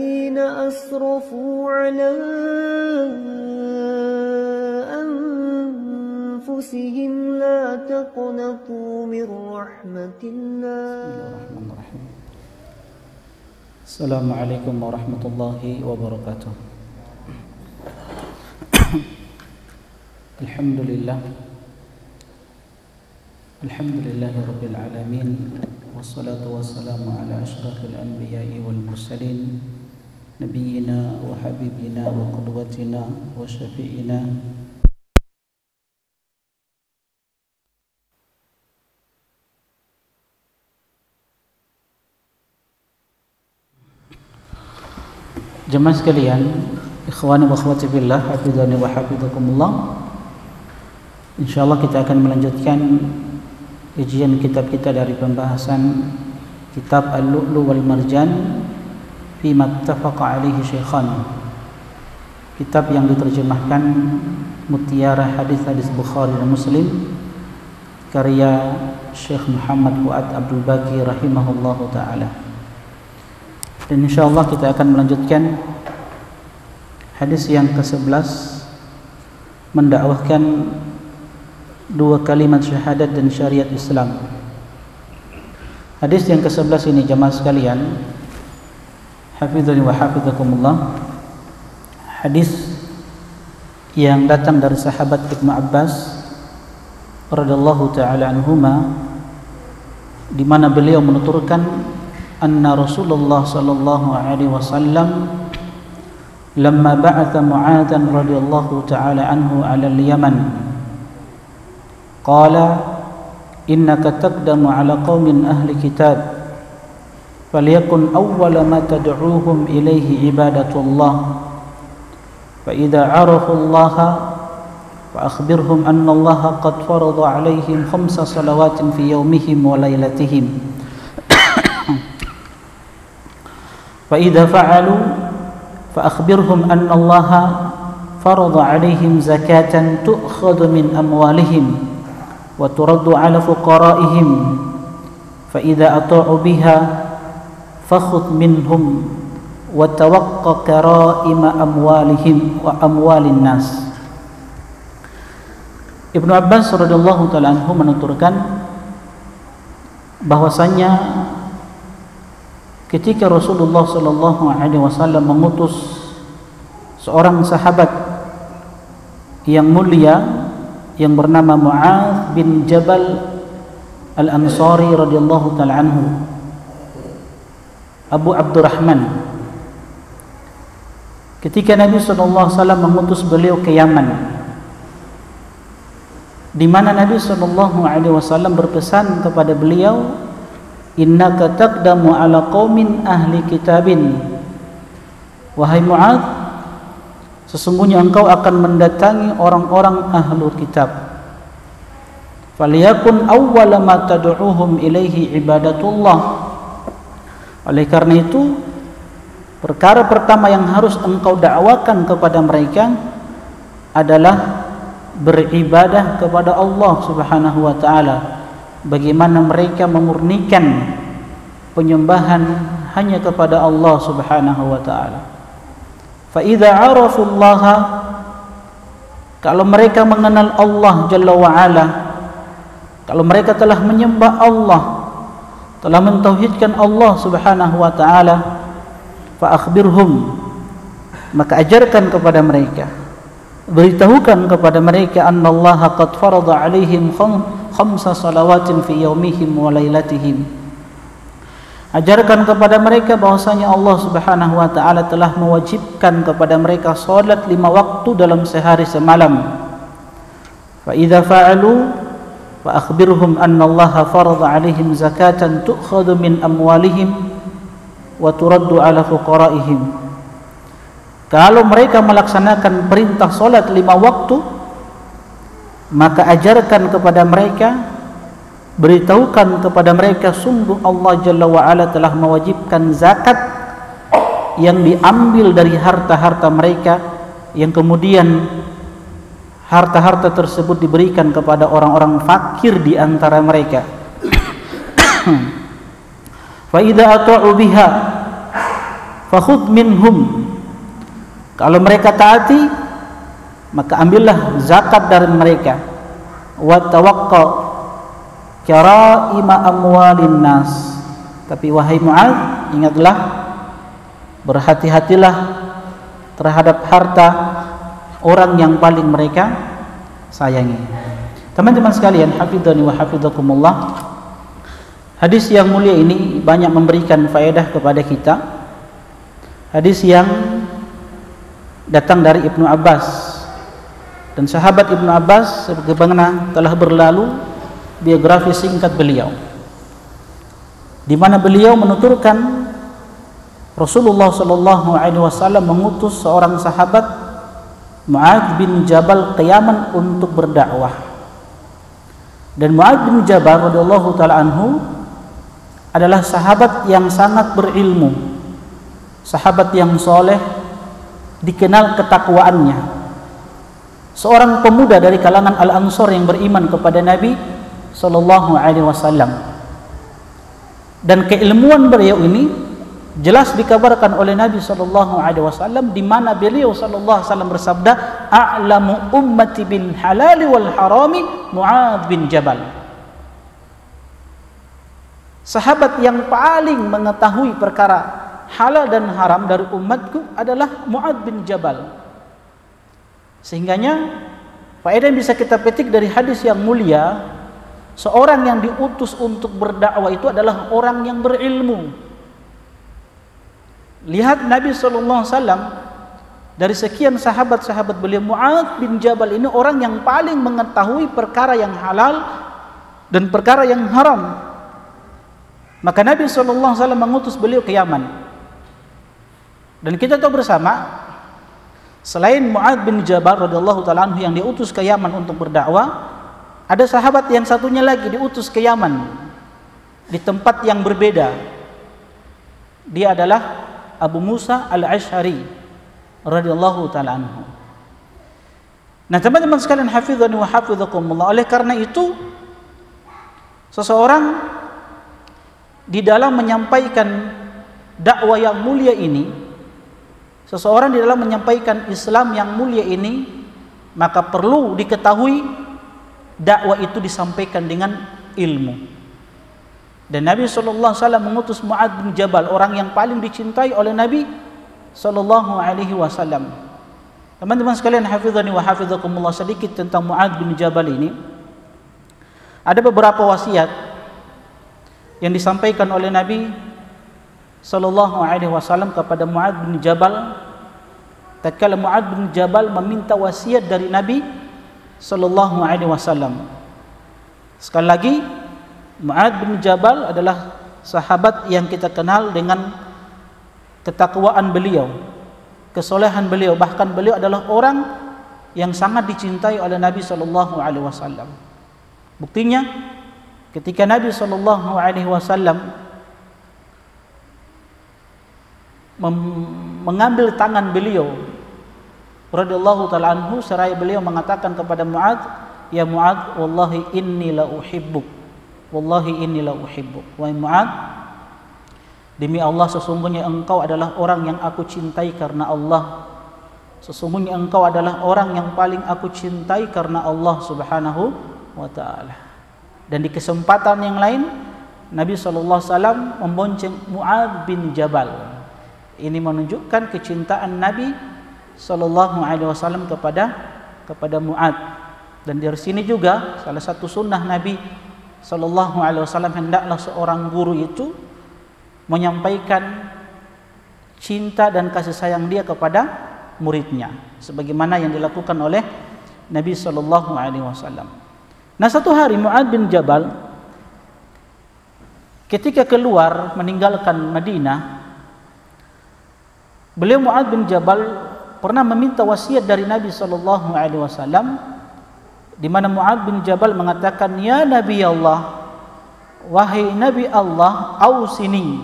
الذين أسرفوا على أنفسهم لا تقنطوا من رحمة الله. بسم الله الرحمن الرحيم. السلام عليكم ورحمة الله وبركاته. الحمد لله رب العالمين، والصلاة والسلام على أشرف الأنبياء والمرسلين نبينا وحبيبنا وقدوتنا وشفيعنا jemaah sekalian, ikhwani wa akhwati fillah, hafizani wa hafizakumullah. Insyaallah kita akan melanjutkan ujian kitab kita dari pembahasan kitab Al-Lu'lu' wal Marjan fi mattafaqa alaihi syaikhan. Kitab yang diterjemahkan mutiara hadis-hadis Bukhari dan Muslim karya Syekh Muhammad Fuad Abdul Baqi rahimahullahu taala. Dan insyaallah kita akan melanjutkan hadis yang ke-11, mendakwahkan dua kalimat syahadat dan syariat Islam. Hadis yang ke-11 ini jemaah sekalian, hafizani wa hafizakumullah, hadis yang datang dari sahabat Ibnu Abbas radhiyallahu taala anhuma, di mana beliau menuturkan anna Rasulullah sallallahu alaihi wasallam lamma ba'atha Mu'adhan radhiyallahu ta'ala anhu 'ala al-Yaman qala innaka taqdamu 'ala qaumin ahli kitab falyakun awwala ma tad'uuhum ilayhi ibadatullah fa idza 'arafu Allah fa akhbirhum anna Allah qad farada 'alaihim khamsa salawatin fi yawmihim wa lailatihim فإذا فعلوا فأخبرهم أن الله فرض عليهم زكاة تؤخذ من أموالهم وترد على فقرائهم فإذا أطاعوا بها فخذ منهم وتوق كرائم أموالهم وأموال الناس. Ibnu Abbas radhiyallahu taala anhu menuturkan bahwasanya ketika Rasulullah sallallahu alaihi wasallam mengutus seorang sahabat yang mulia yang bernama Mu'adz bin Jabal Al-Ansari radhiyallahu taala anhu, Abu Abdurrahman, ketika Nabi sallallahu alaihi wasallam mengutus beliau ke Yaman, di mana Nabi sallallahu alaihi wasallam berpesan kepada beliau, innaka taqdamu ala qaumin ahli kitabin, wahai Mu'adz, sesungguhnya engkau akan mendatangi orang-orang ahlu kitab, falyakun awwala ma tad'uuhum ilaihi ibadatullah, oleh karena itu perkara pertama yang harus engkau dakwakan kepada mereka adalah beribadah kepada Allah Subhanahu wa taala, bagaimana mereka memurnikan penyembahan hanya kepada Allah Subhanahu wa taala. Fa idza 'arafullaha, kalau mereka mengenal Allah Jalla wa ala, kalau mereka telah menyembah Allah, telah mentauhidkan Allah Subhanahu wa taala, fa akhbirhum, maka ajarkan kepada mereka, beritahukan kepada mereka, annallaha qad farada 'alaihim khamsa salawatin fi yaumihim wa lailatihim. Ajarkan kepada mereka bahwasanya Allah Subhanahu wa taala telah mewajibkan kepada mereka salat 5 waktu dalam sehari semalam. Fa idza fa'alu fa akhbirhum anna Allah farada 'alaihim zakatan tu'khadhu min amwalihim wa turaddu 'ala fuqaraihim. Kalau mereka melaksanakan perintah salat 5 waktu, maka ajarkan kepada mereka, beritahukan kepada mereka, sungguh Allah Jalla wa'ala telah mewajibkan zakat yang diambil dari harta-harta mereka, yang kemudian harta-harta tersebut diberikan kepada orang-orang fakir di antara mereka. Fa idza ata'u biha fakhudh minhum, kalau mereka taati maka ambillah zakat dari mereka. Wa tawaqqa karaima amwalin nas, tapi wahai Mu'adz, ingatlah, berhati-hatilah terhadap harta orang yang paling mereka sayangi. Teman-teman sekalian, hafizani wa hafizakumullah, hadis yang mulia ini banyak memberikan faedah kepada kita. Hadis yang datang dari Ibnu Abbas, dan sahabat Ibnu Abbas sebagaimana telah berlalu biografi singkat beliau, di mana beliau menuturkan Rasulullah sallallahu alaihi wasallam mengutus seorang sahabat, Mu'adz bin Jabal, ke Yaman untuk berdakwah. Dan Mu'adz bin Jabal radhiyallahu taala anhu adalah sahabat yang sangat berilmu, sahabat yang soleh, dikenal ketakwaannya, seorang pemuda dari kalangan Al-Ansor yang beriman kepada Nabi sallallahu alaihi wasallam. Dan keilmuan beliau ini jelas dikabarkan oleh Nabi sallallahu alaihi wasallam, di mana beliau sallallahu alaihi wasallam bersabda, a'lamu ummati bil halali wal harami Mu'adz bin Jabal. Sahabat yang paling mengetahui perkara halal dan haram dari umatku adalah Mu'adz bin Jabal. Sehingganya faedah yang bisa kita petik dari hadis yang mulia, seorang yang diutus untuk berdakwah itu adalah orang yang berilmu. Lihat Nabi SAW, dari sekian sahabat-sahabat beliau, Mu'adz bin Jabal ini orang yang paling mengetahui perkara yang halal dan perkara yang haram. Maka Nabi SAW mengutus beliau ke Yaman. Dan kita tahu bersama, selain Mu'adz bin Jabal radhiyallahu ta'ala anhu yang diutus ke Yaman untuk berdakwah, ada sahabat yang satunya lagi diutus ke Yaman di tempat yang berbeda. Dia adalah Abu Musa al-Asy'ari radhiyallahu ta'ala anhu. Nah, teman-teman sekalian, hafizani wa hafizakumullah, oleh karena itu seseorang di dalam menyampaikan dakwah yang mulia ini, seseorang di dalam menyampaikan Islam yang mulia ini, maka perlu diketahui dakwah itu disampaikan dengan ilmu. Dan Nabi SAW mengutus Mu'adz bin Jabal, orang yang paling dicintai oleh Nabi SAW. Teman-teman sekalian, hafizani wa hafizakumullah, sedikit tentang Mu'adz bin Jabal ini. Ada beberapa wasiat yang disampaikan oleh Nabi SAW kepada Mu'adz bin Jabal tatkala Mu'adz bin Jabal meminta wasiat dari Nabi SAW. Sekali lagi, Mu'adz bin Jabal adalah sahabat yang kita kenal dengan ketakwaan beliau, kesolehan beliau, bahkan beliau adalah orang yang sangat dicintai oleh Nabi SAW. Buktinya, ketika Nabi SAW mengambil tangan beliau radhiyallahu ta'ala anhu, seraya beliau mengatakan kepada Mu'adz, ya Mu'adz, wallahi inni la uhibbuk, wallahi inni la uhibbuk. Wahai Mu'adz, demi Allah, sesungguhnya engkau adalah orang yang aku cintai karena Allah. Sesungguhnya engkau adalah orang yang paling aku cintai karena Allah subhanahu wa ta'ala. Dan di kesempatan yang lain, Nabi SAW membonceng Mu'adz bin Jabal. Ini menunjukkan kecintaan Nabi SAW kepada Mu'adz. Dan dari sini juga salah satu sunnah Nabi SAW, hendaklah seorang guru itu menyampaikan cinta dan kasih sayang dia kepada muridnya, sebagaimana yang dilakukan oleh Nabi SAW. Nah, satu hari Mu'adz bin Jabal ketika keluar meninggalkan Madinah, beliau Mu'adz bin Jabal pernah meminta wasiat dari Nabi SAW, di mana Mu'adz bin Jabal mengatakan, ya Nabi Allah, wahai Nabi Allah, ausini,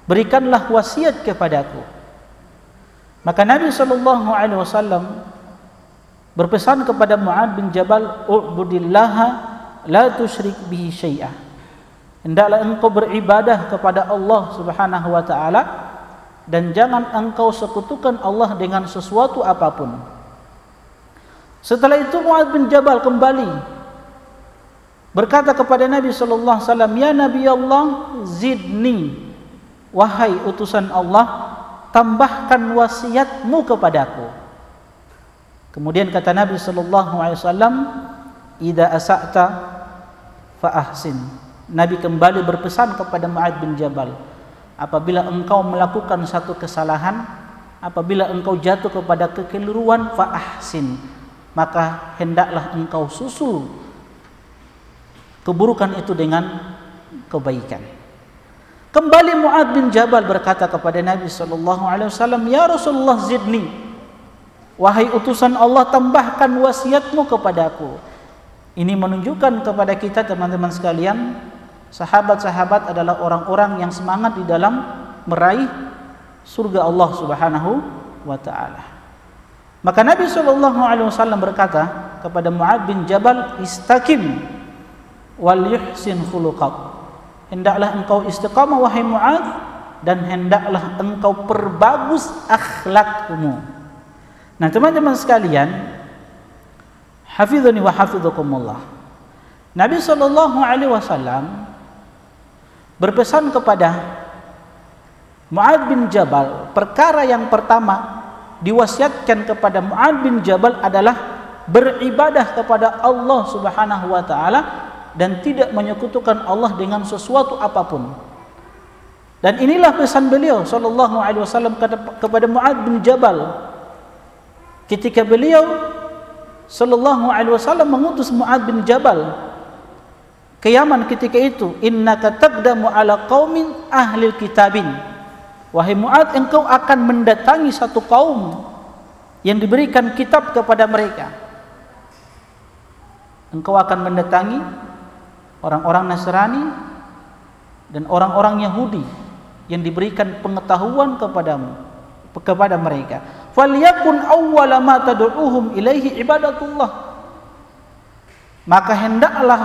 berikanlah wasiat kepadaku. Maka Nabi SAW berpesan kepada Mu'adz bin Jabal, u'budillaha la tusyrik bihi syai'ah, hendaklah engkau beribadah kepada Allah Subhanahu wa ta'ala dan jangan engkau sekutukan Allah dengan sesuatu apapun. Setelah itu Mu'adz bin Jabal kembali berkata kepada Nabi sallallahu alaihi wasallam, "Ya Nabi Allah, zidni, wahai utusan Allah, tambahkan wasiatmu kepadaku." Kemudian kata Nabi sallallahu alaihi wasallam, "Idza asa'ta fa ahsin." Nabi kembali berpesan kepada Mu'adz bin Jabal, apabila engkau melakukan satu kesalahan, apabila engkau jatuh kepada kekeliruan, fa ahsin, maka hendaklah engkau susul keburukan itu dengan kebaikan. Kembali Mu'adz bin Jabal berkata kepada Nabi sallallahu alaihi wasallam, "Ya Rasulullah, zidni, wahai utusan Allah, tambahkan wasiatmu kepadaku." Ini menunjukkan kepada kita teman-teman sekalian, sahabat-sahabat adalah orang-orang yang semangat di dalam meraih surga Allah Subhanahu wa taala. Maka Nabi sallallahu alaihi wasallam berkata kepada Mu'adz bin Jabal, "Istaqim wal yuhsin khuluqak." Hendaklah engkau istiqamah wahai Mu'adz, dan hendaklah engkau perbagus akhlakmu. Nah, teman-teman sekalian, hafizuni wa hafizukumullah, Nabi sallallahu alaihi wasallam berpesan kepada Mu'adz bin Jabal, perkara yang pertama diwasiatkan kepada Mu'adz bin Jabal adalah beribadah kepada Allah Subhanahu wa taala dan tidak menyekutukan Allah dengan sesuatu apapun. Dan inilah pesan beliau sallallahu alaihi wasallam kepada Mu'adz bin Jabal ketika beliau sallallahu alaihi wasallam mengutus Mu'adz bin Jabal ke Yaman ketika itu, "Innaka taqdamu ala qaumin ahli kitabin." Wahai Mu'adz, engkau akan mendatangi satu kaum yang diberikan kitab kepada mereka. Engkau akan mendatangi orang-orang Nasrani dan orang-orang Yahudi yang diberikan pengetahuan kepada mereka. "Falyakun awwala ma tad'uuhum ilaihi ibadatullah." Maka hendaklah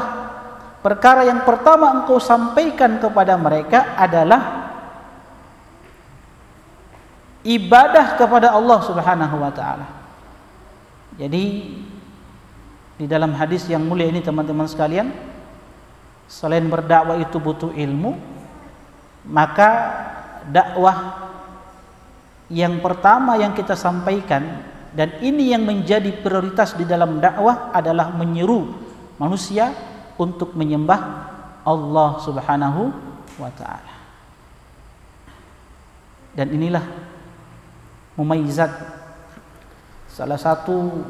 perkara yang pertama engkau sampaikan kepada mereka adalah ibadah kepada Allah Subhanahu wa taala. Jadi di dalam hadis yang mulia ini teman-teman sekalian, selain berdakwah itu butuh ilmu, maka dakwah yang pertama yang kita sampaikan, dan ini yang menjadi prioritas di dalam dakwah, adalah menyeru manusia untuk menyembah Allah Subhanahu wa taala. Dan inilah mumayyizat, salah satu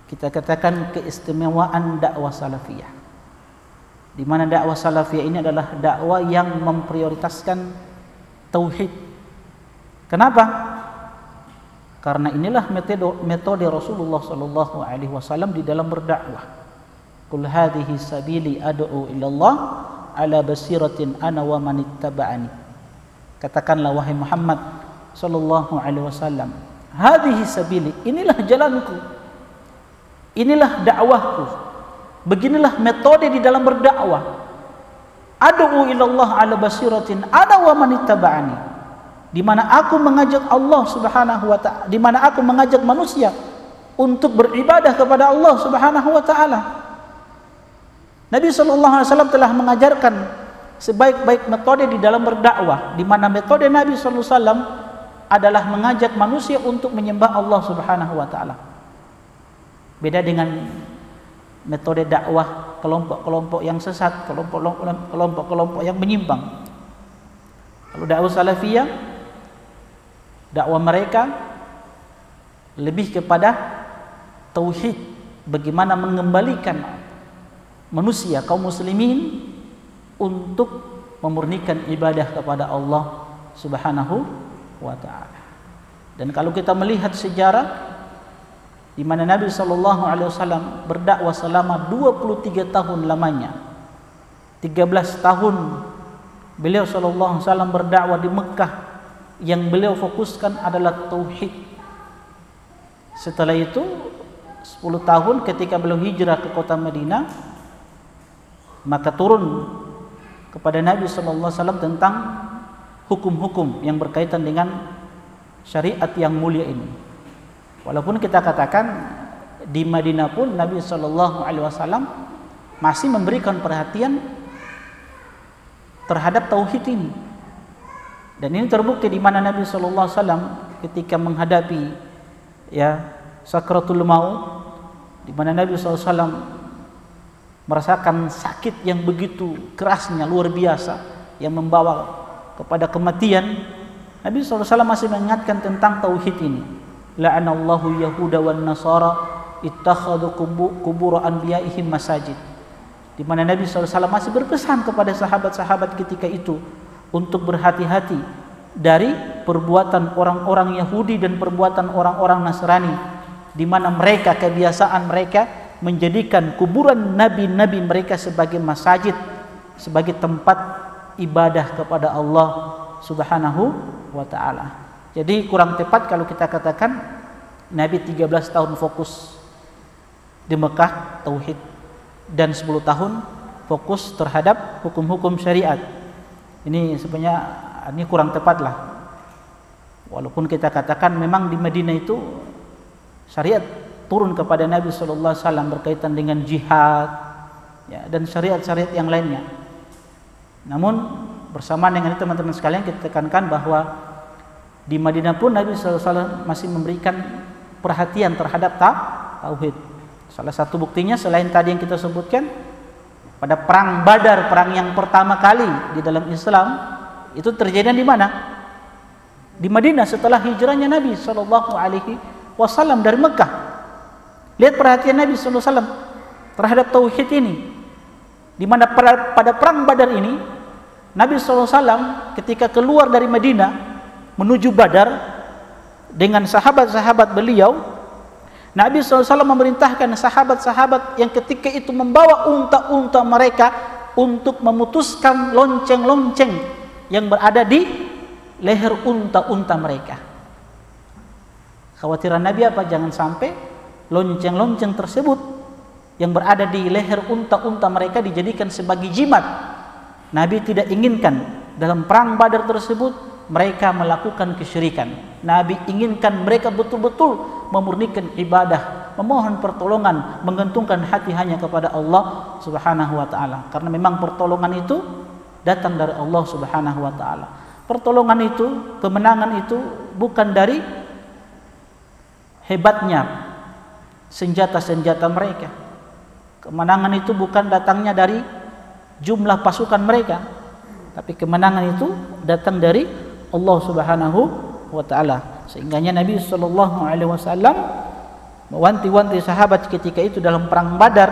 kita katakan keistimewaan dakwah salafiyah, di mana dakwah salafiyah ini adalah dakwah yang memprioritaskan tauhid. Kenapa? Karena inilah metode Rasulullah sallallahu alaihi wasallam di dalam berdakwah. "Qul hadhihi sabili ad'u ila Allah ala basiratin ana wa man ittaba'ani." Katakanlah wahai Muhammad sallallahu alaihi wasallam, hadhihi sabili, inilah jalanku, inilah dakwahku, beginilah metode di dalam berdakwah. Ad'u ila Allah ala basiratin ana wa man ittaba'ani, di mana aku mengajak Allah Subhanahu wa taala, di mana aku mengajak manusia untuk beribadah kepada Allah Subhanahu wa taala. Nabi sallallahu alaihi wasallam telah mengajarkan sebaik-baik metode di dalam berdakwah, di mana metode Nabi sallallahu alaihi wasallam adalah mengajak manusia untuk menyembah Allah Subhanahu wa taala. Beda dengan metode dakwah kelompok-kelompok yang sesat, kelompok-kelompok yang menyimpang. Kalau dakwah salafiyah, dakwah mereka lebih kepada tauhid, bagaimana mengembalikan manusia kaum muslimin untuk memurnikan ibadah kepada Allah Subhanahu wa taala. Dan kalau kita melihat sejarah di mana Nabi sallallahu alaihi wasallam berdakwah selama 23 tahun lamanya. 13 tahun beliau sallallahu alaihi wasallam berdakwah di Mekah, yang beliau fokuskan adalah tauhid. Setelah itu 10 tahun ketika beliau hijrah ke kota Madinah, maka turun kepada Nabi sallallahu alaihi wasallam tentang hukum-hukum yang berkaitan dengan syariat yang mulia ini. Walaupun kita katakan di Madinah pun Nabi SAW masih memberikan perhatian terhadap tauhid ini. Dan ini terbukti di mana Nabi SAW ketika menghadapi sakratul maut, di mana Nabi SAW merasakan sakit yang begitu kerasnya, luar biasa, yang membawa kepada kematian. Nabi SAW masih mengingatkan tentang tauhid ini. La'anallahu yahuda wan nasara ittakhadhu qubur anbiya'ihim masajid. Di mana Nabi SAW masih berpesan kepada sahabat-sahabat ketika itu untuk berhati-hati dari perbuatan orang-orang Yahudi dan perbuatan orang-orang Nasrani, di mana mereka, kebiasaan mereka menjadikan kuburan nabi-nabi mereka sebagai masjid, sebagai tempat ibadah kepada Allah Subhanahu wa ta'ala. Jadi kurang tepat kalau kita katakan Nabi 13 tahun fokus di Mekah tauhid dan 10 tahun fokus terhadap hukum-hukum syariat. Ini sebenarnya ini kurang tepat lah. Walaupun kita katakan memang di Madinah itu syariat turun kepada Nabi SAW berkaitan dengan jihad dan syariat-syariat yang lainnya. Namun bersamaan dengan itu teman-teman sekalian, kita tekankan bahwa di Madinah pun Nabi SAW masih memberikan perhatian terhadap tauhid. Salah satu buktinya selain tadi yang kita sebutkan, pada perang Badar, perang yang pertama kali di dalam Islam, itu terjadi di mana? Di Madinah setelah hijrahnya Nabi SAW dari Mekah. Lihat perhatian Nabi SAW terhadap tauhid ini. Di mana pada perang Badar ini, Nabi SAW ketika keluar dari Madinah menuju Badar dengan sahabat-sahabat beliau, Nabi SAW memerintahkan sahabat-sahabat yang ketika itu membawa unta-unta mereka untuk memutuskan lonceng-lonceng yang berada di leher unta-unta mereka. Khawatiran Nabi apa? Jangan sampai lonceng-lonceng tersebut yang berada di leher unta-unta mereka dijadikan sebagai jimat. Nabi tidak inginkan dalam perang Badar tersebut mereka melakukan kesyirikan. Nabi inginkan mereka betul-betul memurnikan ibadah, memohon pertolongan, menggantungkan hati hanya kepada Allah Subhanahu wa ta'ala. Karena memang pertolongan itu datang dari Allah Subhanahu wa ta'ala. Pertolongan itu, kemenangan itu bukan dari hebatnya senjata-senjata mereka. Kemenangan itu bukan datangnya dari jumlah pasukan mereka, tapi kemenangan itu datang dari Allah Subhanahu wa ta'ala. Sehingganya Nabi SAW mewanti-wanti sahabat ketika itu dalam perang Badar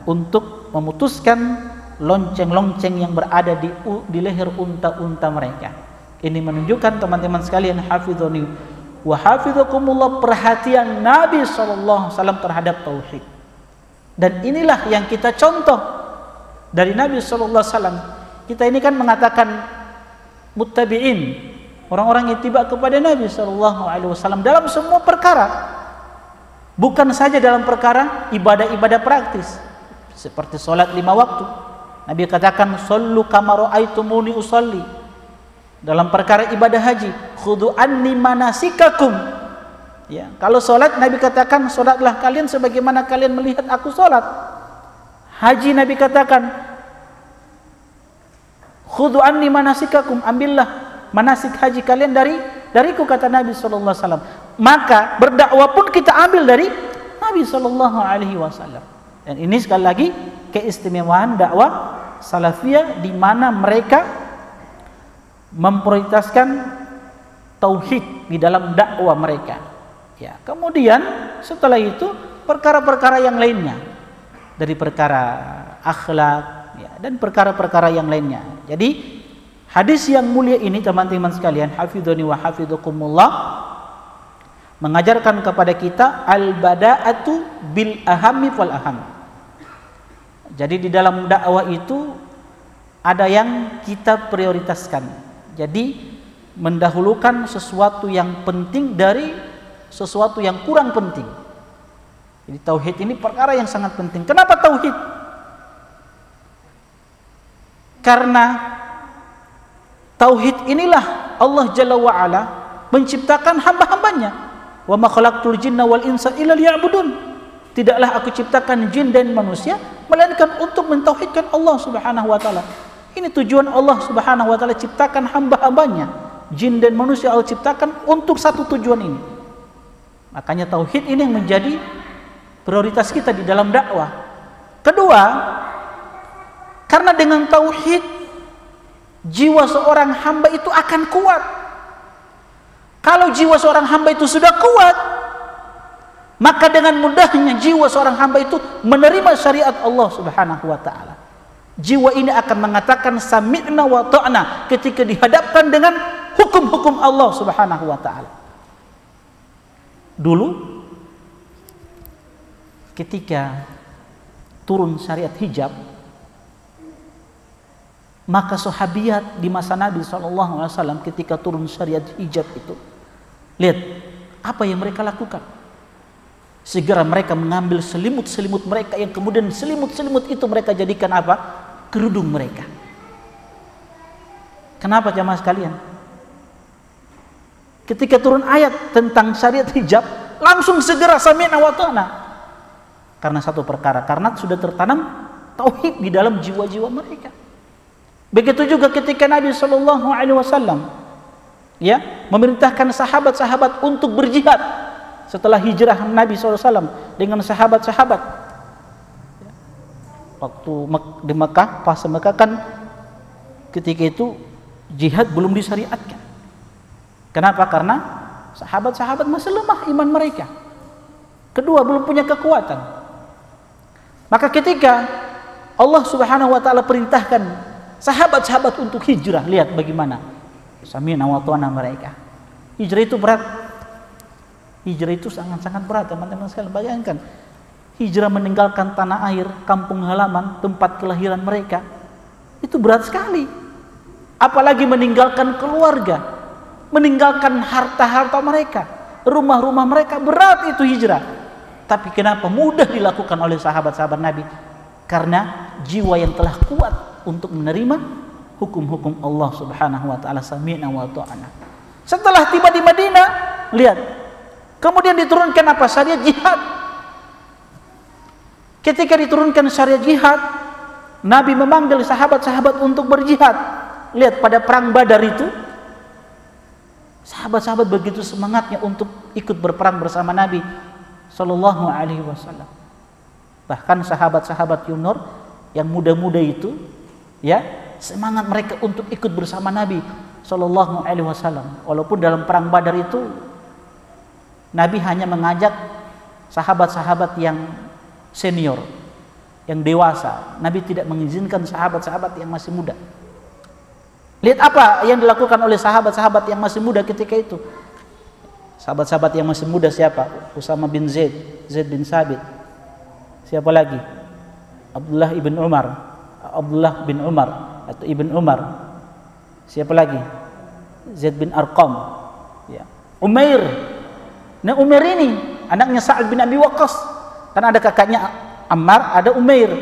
untuk memutuskan lonceng-lonceng yang berada di leher unta-unta mereka. Ini menunjukkan teman-teman sekalian, hafizuni wa hafizakumullah, perhatian Nabi SAW terhadap tauhid. Dan inilah yang kita contoh dari Nabi SAW. Kita ini kan mengatakan muttabi'in, orang-orang yang tiba kepada Nabi SAW dalam semua perkara, bukan saja dalam perkara ibadah-ibadah praktis seperti sholat 5 waktu. Nabi katakan sallu kama ra'aitumuni usolli. Dalam perkara ibadah haji, khudhu anni manasikakum. Ya, kalau sholat Nabi katakan sholatlah kalian sebagaimana kalian melihat aku sholat. Haji Nabi katakan khudhu anni manasikakum, ambillah manasik haji kalian dariku, kata Nabi SAW. Maka berdakwah pun kita ambil dari Nabi SAW. Dan ini sekali lagi keistimewaan dakwah salafiyah, di mana mereka memprioritaskan tauhid di dalam dakwah mereka. Ya, kemudian setelah itu perkara-perkara yang lainnya, dari perkara akhlak dan perkara-perkara yang lainnya. Jadi hadis yang mulia ini teman-teman sekalian, hafidhoni wa hafidhukumullah, mengajarkan kepada kita al-bada'atu bil ahami wal aham. Jadi di dalam dakwah itu ada yang kita prioritaskan. Jadi mendahulukan sesuatu yang penting dari sesuatu yang kurang penting. Jadi tauhid ini perkara yang sangat penting. Kenapa tauhid? Karena Tauhid inilah Allah Jalla wa'ala menciptakan hamba-hambanya. Wa ma khalaqtul jinna wal insa illa liya'budun. Tidaklah aku ciptakan jin dan manusia melainkan untuk mentauhidkan Allah Subhanahu wa taala. Ini tujuan Allah Subhanahu wa taala ciptakan hamba-hambanya. Jin dan manusia Allah ciptakan untuk satu tujuan ini. Makanya tauhid ini yang menjadi prioritas kita di dalam dakwah. Kedua, karena dengan tauhid jiwa seorang hamba itu akan kuat. Kalau jiwa seorang hamba itu sudah kuat, maka dengan mudahnya jiwa seorang hamba itu menerima syariat Allah Subhanahu wa taala. Jiwa ini akan mengatakan sami'na wa ta'na ketika dihadapkan dengan hukum-hukum Allah Subhanahu wa taala. Dulu ketika turun syariat hijab, maka sahabiat di masa Nabi SAW ketika turun syariat hijab itu, lihat apa yang mereka lakukan. Segera mereka mengambil selimut-selimut mereka yang kemudian selimut-selimut itu mereka jadikan apa? Kerudung mereka. Kenapa jamaah sekalian? Ketika turun ayat tentang syariat hijab, langsung segera sami'na wa ta'na. Karena satu perkara, karena sudah tertanam tauhid di dalam jiwa-jiwa mereka. Begitu juga ketika Nabi SAW memerintahkan sahabat-sahabat untuk berjihad setelah hijrah Nabi SAW dengan sahabat-sahabat. Waktu di Mekah, pas Mekah kan ketika itu jihad belum disyariatkan. Kenapa? Karena sahabat-sahabat masih lemah iman mereka. Kedua, belum punya kekuatan. Maka ketika Allah Subhanahu wa taala perintahkan sahabat-sahabat untuk hijrah, lihat bagaimana sami'na wa ta'na mereka. Hijrah itu berat. Hijrah itu sangat-sangat berat, teman-teman sekalian. Bayangkan, hijrah meninggalkan tanah air, kampung halaman, tempat kelahiran mereka. Itu berat sekali. Apalagi meninggalkan keluarga, meninggalkan harta-harta mereka, rumah-rumah mereka, berat itu hijrah. Tapi kenapa mudah dilakukan oleh sahabat-sahabat Nabi? Karena jiwa yang telah kuat untuk menerima hukum-hukum Allah Subhanahu wa taala, sami'na wa ta'na. Setelah tiba di Madinah, lihat, kemudian diturunkan apa? Syariat jihad. Ketika diturunkan syariat jihad, Nabi memanggil sahabat-sahabat untuk berjihad. Lihat pada perang Badar itu, sahabat-sahabat begitu semangatnya untuk ikut berperang bersama Nabi sallallahu alaihi wasallam. Bahkan sahabat-sahabat Yunur yang muda-muda itu, ya, semangat mereka untuk ikut bersama Nabi sallallahu alaihi wasallam. Walaupun dalam perang Badar itu Nabi hanya mengajak sahabat-sahabat yang senior, yang dewasa. Nabi tidak mengizinkan sahabat-sahabat yang masih muda. Lihat apa yang dilakukan oleh sahabat-sahabat yang masih muda ketika itu. Sahabat-sahabat yang masih muda siapa? Usama bin Zaid, Zaid bin Sabit. Siapa lagi? Abdullah bin Umar atau Ibn Umar. Siapa lagi? Zaid bin Arqam. Ya. Umair. Nah, Umair ini anaknya Sa'ad bin Abi Waqqas. Karena ada kakaknya Ammar, ada Umair.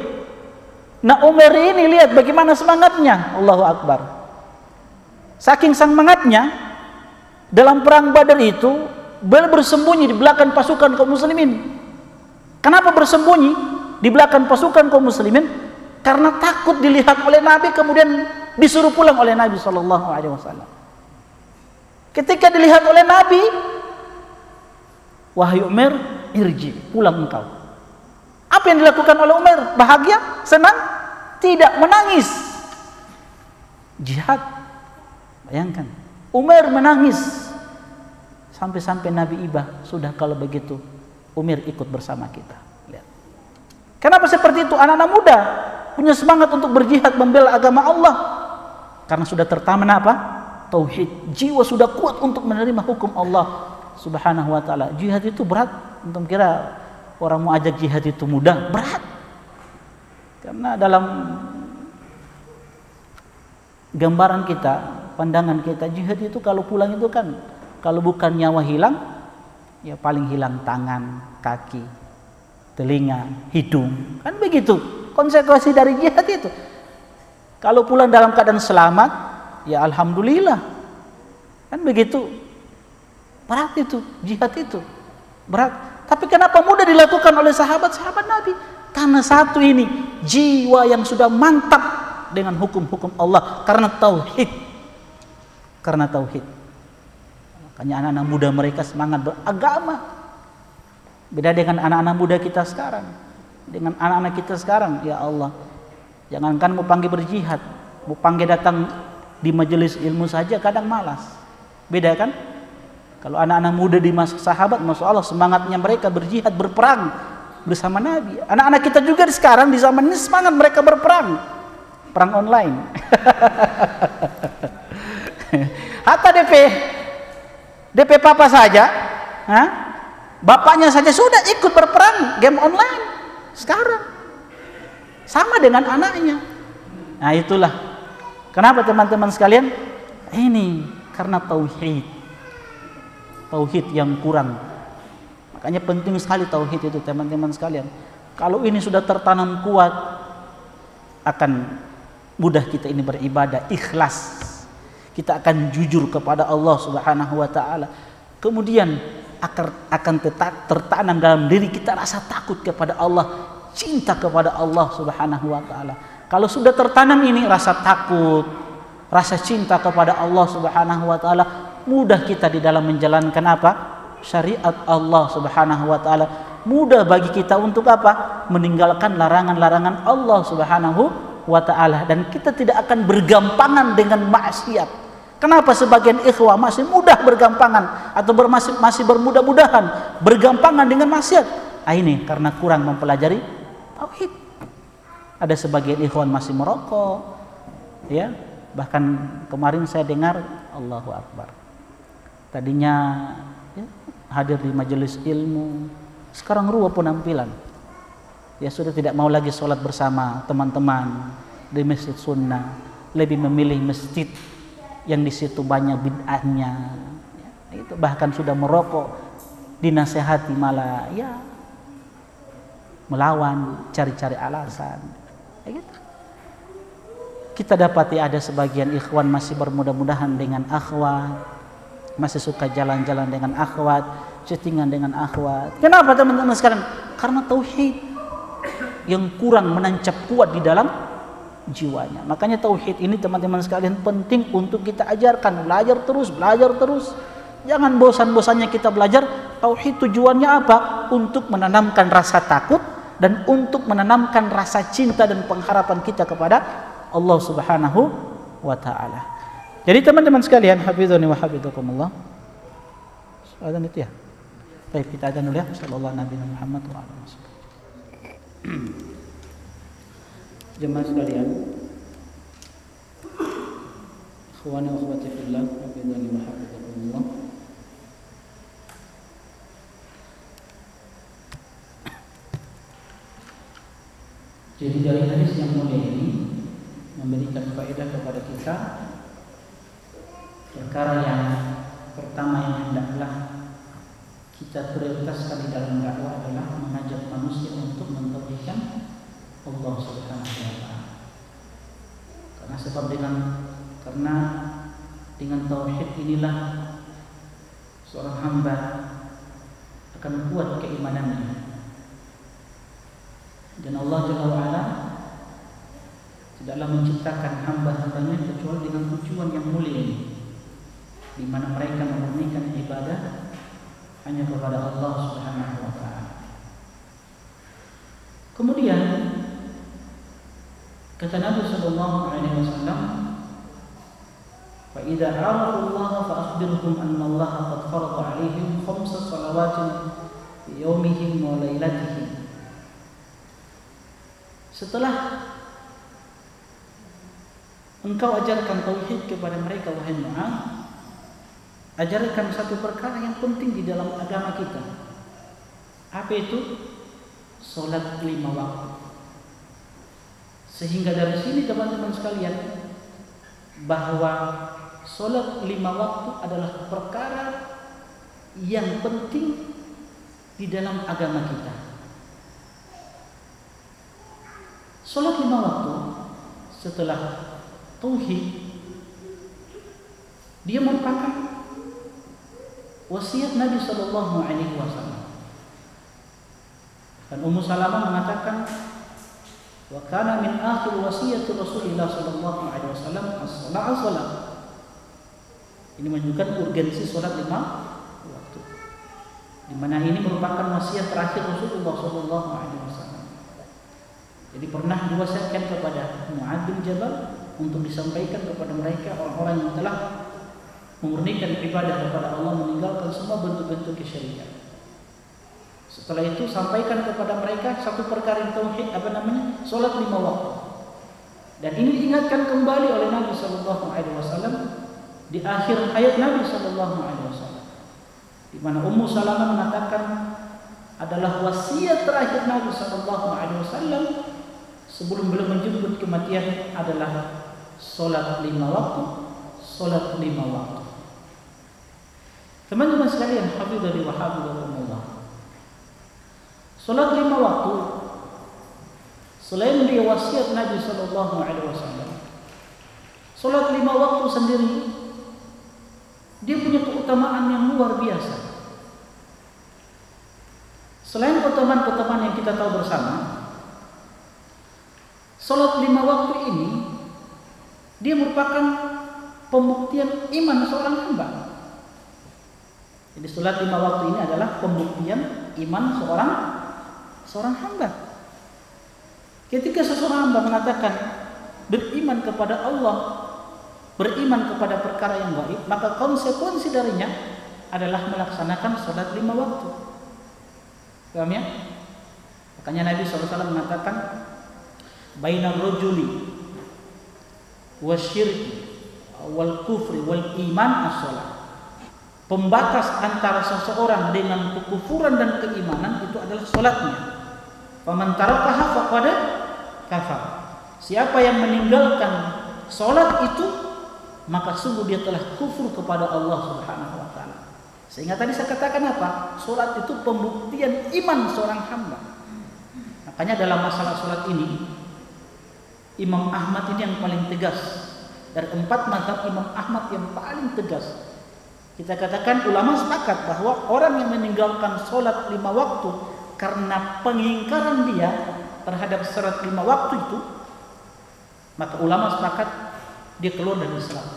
Nah, Umair ini lihat bagaimana semangatnya. Allahu Akbar. Saking semangatnya, dalam perang Badar itu beliau bersembunyi di belakang pasukan kaum muslimin. Kenapa bersembunyi di belakang pasukan kaum muslimin? Karena takut dilihat oleh Nabi kemudian disuruh pulang oleh Nabi sallallahu alaihi wasallam. Ketika dilihat oleh Nabi, wahai Umar, irji, pulang engkau. Apa yang dilakukan oleh Umar? Bahagia? Senang? Tidak, menangis. Jihad. Bayangkan, Umar menangis sampai-sampai Nabi iba, sudah kalau begitu Umar ikut bersama kita. Lihat. Kenapa seperti itu? Anak-anak muda punya semangat untuk berjihad membela agama Allah karena sudah tertanam apa? Tauhid. Jiwa sudah kuat untuk menerima hukum Allah Subhanahu wa taala. Jihad itu berat. Antum kira orang mau ajak jihad itu mudah? Berat. Karena dalam gambaran kita, pandangan kita, jihad itu kalau pulang itu kan, kalau bukan nyawa hilang, ya paling hilang tangan, kaki, telinga, hidung, kan begitu konsekuensi dari jihad itu. Kalau pulang dalam keadaan selamat, ya alhamdulillah. Kan begitu. Berat itu, jihad itu. Berat. Tapi kenapa mudah dilakukan oleh sahabat-sahabat Nabi? Karena satu ini, jiwa yang sudah mantap dengan hukum-hukum Allah karena tauhid. Karena tauhid. Makanya anak-anak muda mereka semangat beragama. Beda dengan anak-anak muda kita sekarang. Dengan anak-anak kita sekarang, ya Allah. Jangankan mau panggil berjihad, mau panggil datang di majelis ilmu saja kadang malas. Beda kan? Kalau anak-anak muda di masa sahabat, Masya Allah semangatnya mereka berjihad, berperang bersama Nabi. Anak-anak kita juga sekarang di zaman ini semangat mereka berperang. Perang online. Hatta DP papa saja, bapaknya saja sudah ikut berperang game online sekarang. Sama dengan anaknya. Nah itulah. Kenapa teman-teman sekalian? Ini karena tauhid. Tauhid yang kurang. Makanya penting sekali tauhid itu teman-teman sekalian. Kalau ini sudah tertanam kuat, akan mudah kita ini beribadah, ikhlas. Kita akan jujur kepada Allah Subhanahu wa taala. Kemudian akan tetap tertanam dalam diri kita rasa takut kepada Allah, cinta kepada Allah Subhanahu wa taala. Kalau sudah tertanam ini rasa takut, rasa cinta kepada Allah Subhanahu wa taala, mudah kita di dalam menjalankan apa? Syariat Allah Subhanahu wa taala. Mudah bagi kita untuk apa? Meninggalkan larangan-larangan Allah Subhanahu wa taala, dan kita tidak akan bergampangan dengan maksiat. Kenapa sebagian ikhwah masih mudah bergampangan atau masih bermudah-mudahan bergampangan dengan maksiat? Ini karena kurang mempelajari tauhid. Ada sebagian ikhwan masih merokok, ya. Bahkan kemarin saya dengar Allahu Akbar. Tadinya ya, hadir di majelis ilmu, sekarang rubah penampilan. Ya sudah tidak mau lagi sholat bersama teman-teman di masjid sunnah, lebih memilih masjid yang di situ banyak bid'ahnya. Ya, itu bahkan sudah merokok, dinasehati malah ya melawan, cari-cari alasan. Ya gitu. Kita dapati ada sebagian ikhwan masih bermudah-mudahan dengan akhwat, masih suka jalan-jalan dengan akhwat, chattingan dengan akhwat. Kenapa teman-teman sekarang? Karena tauhid yang kurang menancap kuat di dalam jiwanya. Makanya tauhid ini teman-teman sekalian penting untuk kita ajarkan. Belajar terus. Jangan bosan-bosannya kita belajar. Tauhid tujuannya apa? Untuk menanamkan rasa takut dan untuk menanamkan rasa cinta dan pengharapan kita kepada Allah Subhanahu wa taala. Jadi teman-teman sekalian, hafizani wa hafizakumullah. Adzan itu ya. Baik, kita adzan dulu ya. Sallallahu Nabi Muhammad wa alihi wasallam. Jemaah sekalian, ikhwani wa akhwati fillah, hafizani wa hafizakumullah. Jadi dari hadis yang mulia ini memberikan faedah kepada kita. Perkara yang pertama yang hendaklah kita prioritaskan di dalam dakwah adalah mengajak manusia untuk mentauhidkan Allah Subhanahu wa taala. Karena dengan tauhid inilah seorang hamba akan kuat keimanannya. Dan Allah Jalla wa Ala tidaklah menciptakan hamba-hambanya kecuali dengan tujuan yang mulia ini, di mana mereka memurnikan ibadah hanya kepada Allah Subhanahu wa taala. Kemudian kata Nabi sallallahu alaihi wasallam, "Fa idza 'arafu Allah fa akhbirhum anna Allah qad farada 'alaihim khamsa shalawatin fi yawmihim wa lailatihim." Setelah engkau ajarkan tauhid kepada mereka, wahai Mu'adz, ajarkan satu perkara yang penting di dalam agama kita. Apa itu? Salat 5 waktu. Sehingga dari sini teman-teman sekalian, bahwa salat 5 waktu adalah perkara yang penting di dalam agama kita. Salat 5 waktu setelah tauhid dia merupakan wasiat Nabi Shallallahu Alaihi Wasallam. Dan Ummu Salamah mengatakan, wa kana min akhir wasiyat Rasulullah Shallallahu Alaihi Wasallam as-salat. Ini menunjukkan urgensi sholat 5 waktu, di mana ini merupakan wasiat terakhir Rasulullah Shallallahu Alaihi Wasallam. Jadi pernah diwasiatkan kepada Mu'adz bin Jabal untuk disampaikan kepada mereka orang-orang yang telah memurnikan ibadah kepada Allah, meninggalkan semua bentuk-bentuk kesyirikan. Setelah itu sampaikan kepada mereka satu perkara yang tauhid, salat 5 waktu. Dan ini diingatkan kembali oleh Nabi Shallallahu Alaihi Wasallam di akhir hayat Nabi Shallallahu Alaihi Wasallam, di mana Ummu Salamah mengatakan adalah wasiat terakhir Nabi Shallallahu Alaihi Wasallam sebelum beliau menjemput kematian adalah salat 5 waktu, salat 5 waktu. Teman-teman sekalian, hafizani wa hafizakumullah. Salat 5 waktu selain dia wasiat Nabi Shallallahu Alaihi Wasallam, salat 5 waktu sendiri dia punya keutamaan yang luar biasa. Selain keutamaan-keutamaan yang kita tahu bersama, salat 5 waktu ini dia merupakan pembuktian iman seorang hamba. Jadi salat 5 waktu ini adalah pembuktian iman seorang hamba. Ketika seseorang hamba mengatakan beriman kepada Allah, beriman kepada perkara yang gaib, maka konsekuensi darinya adalah melaksanakan salat 5 waktu. Paham ya? Makanya Nabi SAW mengatakan bainar rajuli wasyirki wal kufri wal iman as-salat. Pembatas antara seseorang dengan kekufuran dan keimanan itu adalah salatnya. Faman tarakaha faqad kafar. Siapa yang meninggalkan salat itu, maka sungguh dia telah kufur kepada Allah Subhanahu wa taala. Sehingga tadi saya katakan apa? Salat itu pembuktian iman seorang hamba. Makanya dalam masalah salat ini Imam Ahmad ini yang paling tegas. Dari 4 mazhab Imam Ahmad yang paling tegas. Kita katakan ulama sepakat bahwa orang yang meninggalkan salat 5 waktu karena pengingkaran dia terhadap syarat 5 waktu itu, maka ulama sepakat dia keluar dari Islam.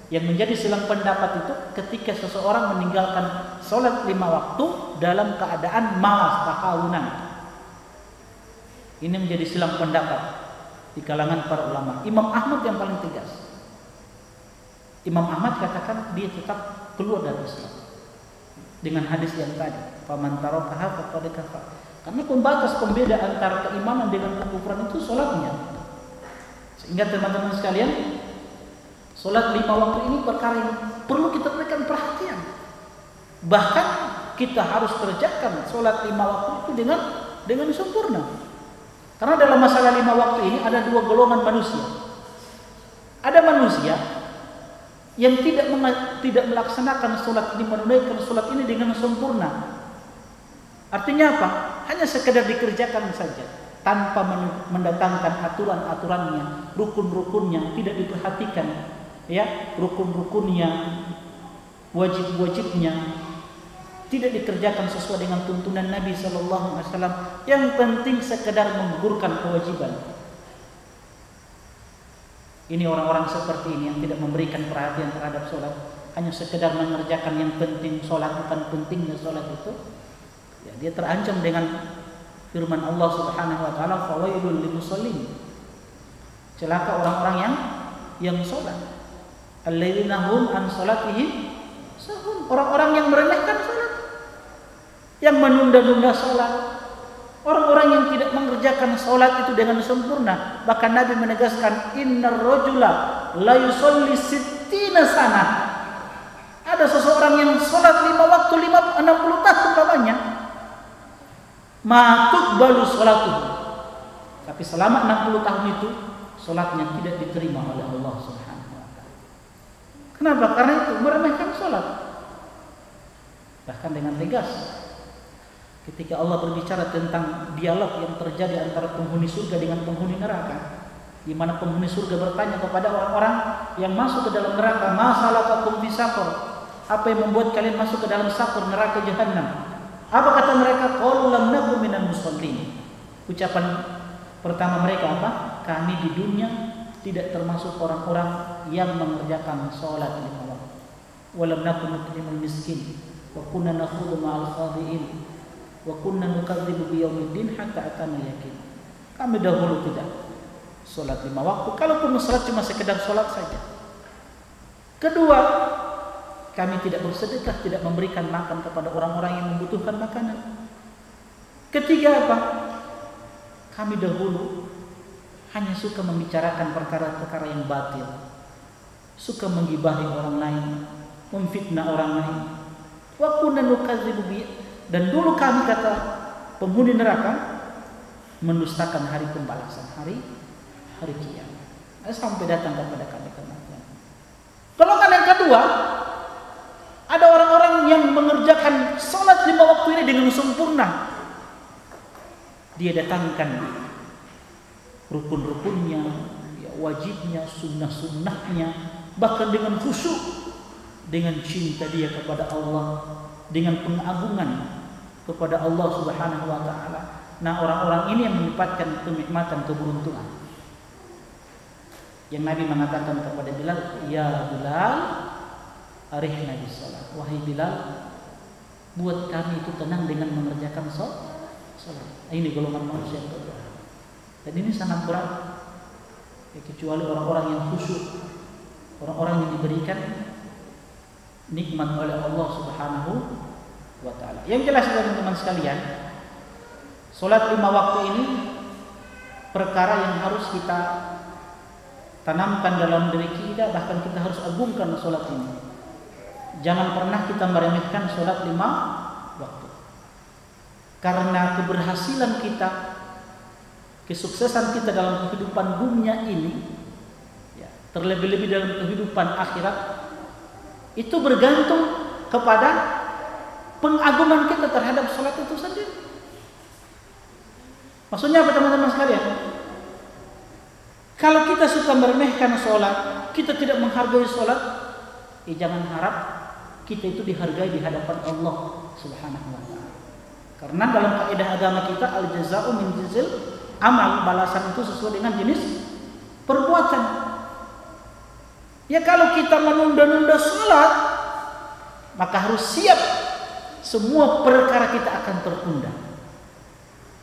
Yang menjadi silang pendapat itu ketika seseorang meninggalkan salat 5 waktu dalam keadaan malas tahawunan. Ini menjadi silang pendapat di kalangan para ulama. Imam Ahmad yang paling tegas. Imam Ahmad katakan dia tetap keluar dari Islam dengan hadis yang tadi, faman tarakaha faqad kafar. Karena pembatas pembeda antara keimanan dengan kekufuran itu salatnya. Sehingga teman-teman sekalian, salat 5 waktu ini perkara yang perlu kita berikan perhatian. Bahkan kita harus kerjakan salat 5 waktu itu dengan sempurna. Karena dalam masalah 5 waktu ini ada 2 golongan manusia. Ada manusia yang tidak melaksanakan salat ini, menunaikan salat ini dengan sempurna. Artinya apa? Hanya sekedar dikerjakan saja tanpa mendatangkan aturan-aturannya, rukun-rukunnya tidak diperhatikan, ya, rukun-rukunnya, wajib-wajibnya tidak dikerjakan sesuai dengan tuntunan Nabi Shallallahu Alaihi Wasallam. Yang penting sekedar menggugurkan kewajiban. Ini orang-orang seperti ini yang tidak memberikan perhatian terhadap sholat, hanya sekedar mengerjakan yang penting sholat, bukan pentingnya sholat itu. Ya, dia terancam dengan firman Allah Subhanahu Wa Taala, "Fawailul lil musallin." Celaka orang-orang yang sholat. Alladzina hum an sholatihim sahun. Orang-orang yang meremehkan sholat, yang menunda-nunda sholat. Orang-orang yang tidak mengerjakan sholat itu dengan sempurna. Bahkan Nabi menegaskan, innar rajula la yusolli sittina sana. Ada seseorang yang sholat 5 waktu 60 tahun lamanya, ma tuqbalu sholatuh. Tapi selama 60 tahun itu sholatnya tidak diterima oleh Allah Subhanahu wa taala. Kenapa? Karena itu meremehkan sholat. Bahkan dengan tegas ketika Allah berbicara tentang dialog yang terjadi antara penghuni surga dengan penghuni neraka, di mana penghuni surga bertanya kepada orang-orang yang masuk ke dalam neraka, "Ma salakakum fi saqar?" Apa yang membuat kalian masuk ke dalam saqar, neraka jahanam? Apa kata mereka? Qalu lam nakum minal musallin. Ucapan pertama mereka apa? Kami di dunia tidak termasuk orang-orang yang mengerjakan salat 5 waktu. Wa lam nakum nut'imul miskin wa kunna nakhudhu ma'al khadi'in wa kunna nukadzibu biyaumiddin hatta atana yakin. Kami dahulu tidak salat 5 waktu, kalaupun salat cuma sekedar salat saja. Kedua, kami tidak bersedekah, tidak memberikan makan kepada orang-orang yang membutuhkan makanan. Ketiga apa? Kami dahulu hanya suka membicarakan perkara-perkara yang batil, suka menggibahi orang lain, memfitnah orang lain. Wa kunna nukadzibu bi, dan dulu kami, kata penghuni neraka, mendustakan hari pembalasan, hari kiamat, sampai datang kepada kami kematian. Golongan yang kedua, ada orang-orang yang mengerjakan salat 5 waktu ini dengan sempurna. Dia datangkan rukun-rukunnya, wajibnya, sunnah-sunnahnya, bahkan dengan khusyuk, dengan cinta dia kepada Allah, dengan pengagungan kepada Allah Subhanahu wa taala. Nah, orang-orang ini yang mendapatkan kenikmatan, keberuntungan. Yang Nabi mengatakan kepada Bilal, "Ya Bilal, arihna bis salat." Wahai Bilal, buat kami itu tenang dengan mengerjakan salat. Ini golongan manusia yang kedua. Dan ini sangat berat, ya, kecuali orang-orang yang khusyuk, orang-orang yang diberikan nikmat oleh Allah Subhanahu wa taala. Yang jelas teman-teman sekalian, salat 5 waktu ini perkara yang harus kita tanamkan dalam diri kita, bahkan kita harus agungkan salat ini. Jangan pernah kita meremehkan salat 5 waktu. Karena keberhasilan kita, kesuksesan kita dalam kehidupan dunia ini, ya, terlebih-lebih dalam kehidupan akhirat, itu bergantung kepada pengagungan kita terhadap salat itu sendiri. Maksudnya apa teman-teman sekalian? Kalau kita suka meremehkan salat, kita tidak menghargai salat, jangan harap kita itu dihargai di hadapan Allah Subhanahu wa taala. Karena dalam kaidah agama kita, al-jaza'u min jinsil amal, balasan itu sesuai dengan jenis perbuatan. Ya, kalau kita menunda-nunda salat, maka harus siap semua perkara kita akan tertunda.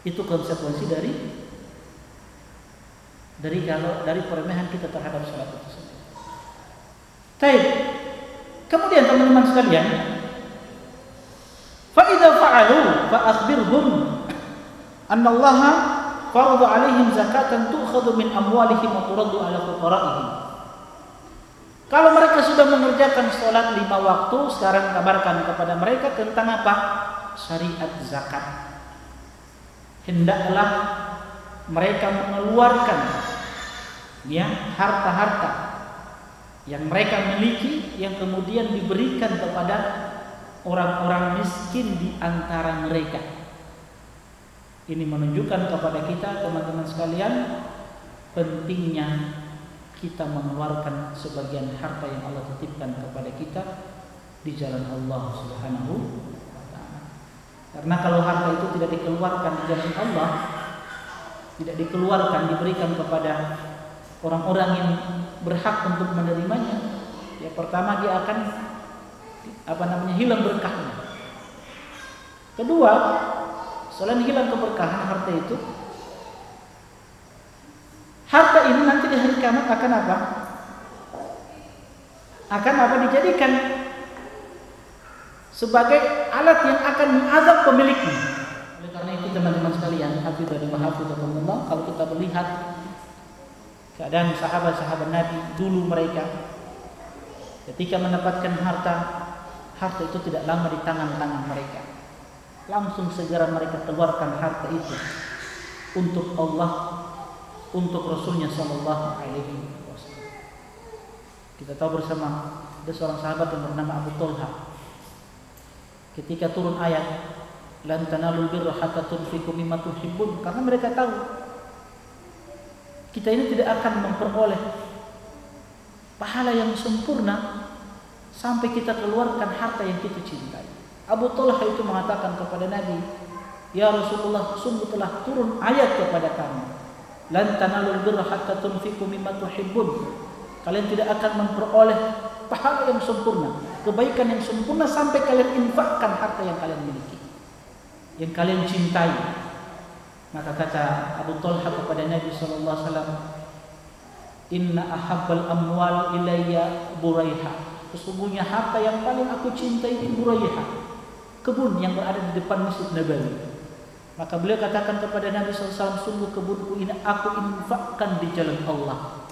Itu konsekuensi dari peremehan kita terhadap salat itu sendiri. Baik. Kemudian teman-teman sekalian, fa idza fa'alu fa akhbirhum anna Allah farada 'alaihim zakatan tu'khadhu min amwalihim wa turaddu 'ala fuqara'ihim. Kalau mereka sudah mengerjakan salat 5 waktu, sekarang kabarkan kepada mereka tentang apa? Syariat zakat. Hendaklah mereka mengeluarkan, ya, harta-harta yang mereka miliki, yang kemudian diberikan kepada orang-orang miskin di antara mereka. Ini menunjukkan kepada kita, teman-teman sekalian, pentingnya kita mengeluarkan sebagian harta yang Allah titipkan kepada kita di jalan Allah Subhanahu wa taala. Karena kalau harta itu tidak dikeluarkan di jalan Allah, tidak dikeluarkan, diberikan kepada orang-orang yang berhak untuk menerimanya, ya, pertama dia akan hilang berkahnya. Kedua, selain hilang keberkahan harta itu, harta ini nanti di hari kiamat akan apa? Dijadikan sebagai alat yang akan mengazab pemiliknya. Oleh karena itu teman-teman sekalian, hafizahumullah, kalau kita melihat keadaan sahabat-sahabat Nabi dulu, mereka ketika mendapatkan harta itu tidak lama di tangan-tangan mereka. Langsung segera mereka keluarkan harta itu untuk Allah, untuk Rasulnya sallallahu alaihi wasallam. Kita tahu bersama, ada seorang sahabat yang bernama Abu Talha. Ketika turun ayat lan tanalul birra hatta tunfiqu mimma tuhibbun, karena mereka tahu kita ini tidak akan memperoleh pahala yang sempurna sampai kita keluarkan harta yang kita cintai. Abu Talha itu mengatakan kepada Nabi, "Ya Rasulullah, sungguh telah turun ayat kepada kami. Lan tanalul birra hatta tunfiqu mimma tuhibbun." Kalian tidak akan memperoleh pahala yang sempurna, kebaikan yang sempurna sampai kalian infakkan harta yang kalian miliki, yang kalian cintai. Maka kata Abu Talha kepada Nabi sallallahu alaihi wasallam, "Inna ahabbal amwal ilayya Buraiha." Sesungguhnya harta yang paling aku cintai itu Buraiha, kebun yang berada di depan Masjid Nabawi. Maka beliau katakan kepada Nabi SAW, "Sungguh kebunku ini aku infakkan di jalan Allah."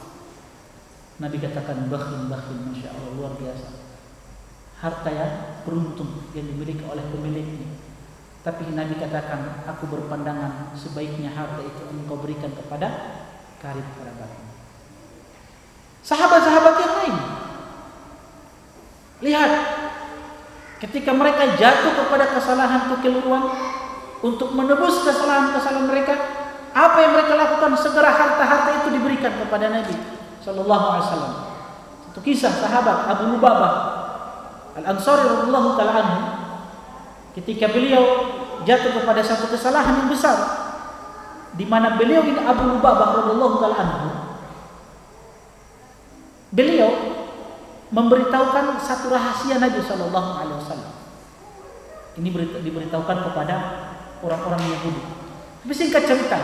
Nabi katakan, "Bakhil, Masya Allah, luar biasa. Harta yang beruntung yang dimiliki oleh pemiliknya." Tapi Nabi katakan, "Aku berpandangan sebaiknya harta itu engkau berikan kepada karib kerabatmu." Sahabat-sahabat yang lain, lihat, ketika mereka jatuh kepada kesalahan kekeliruan, untuk menebus kesalahan-kesalahan mereka, apa yang mereka lakukan? Segera harta-harta itu diberikan kepada Nabi Sallallahu Alaihi Wasallam. Satu kisah sahabat Abu Lubabah Al-Ansari radhiyallahu taala anhu, ketika beliau jatuh kepada satu kesalahan yang besar, di mana beliau ini Abu Lubabah radhiyallahu taala anhu, beliau memberitahukan satu rahasia Nabi Sallallahu Alaihi Wasallam. Ini diberitahukan kepada orang-orang Yahudi. Tapi singkat cerita,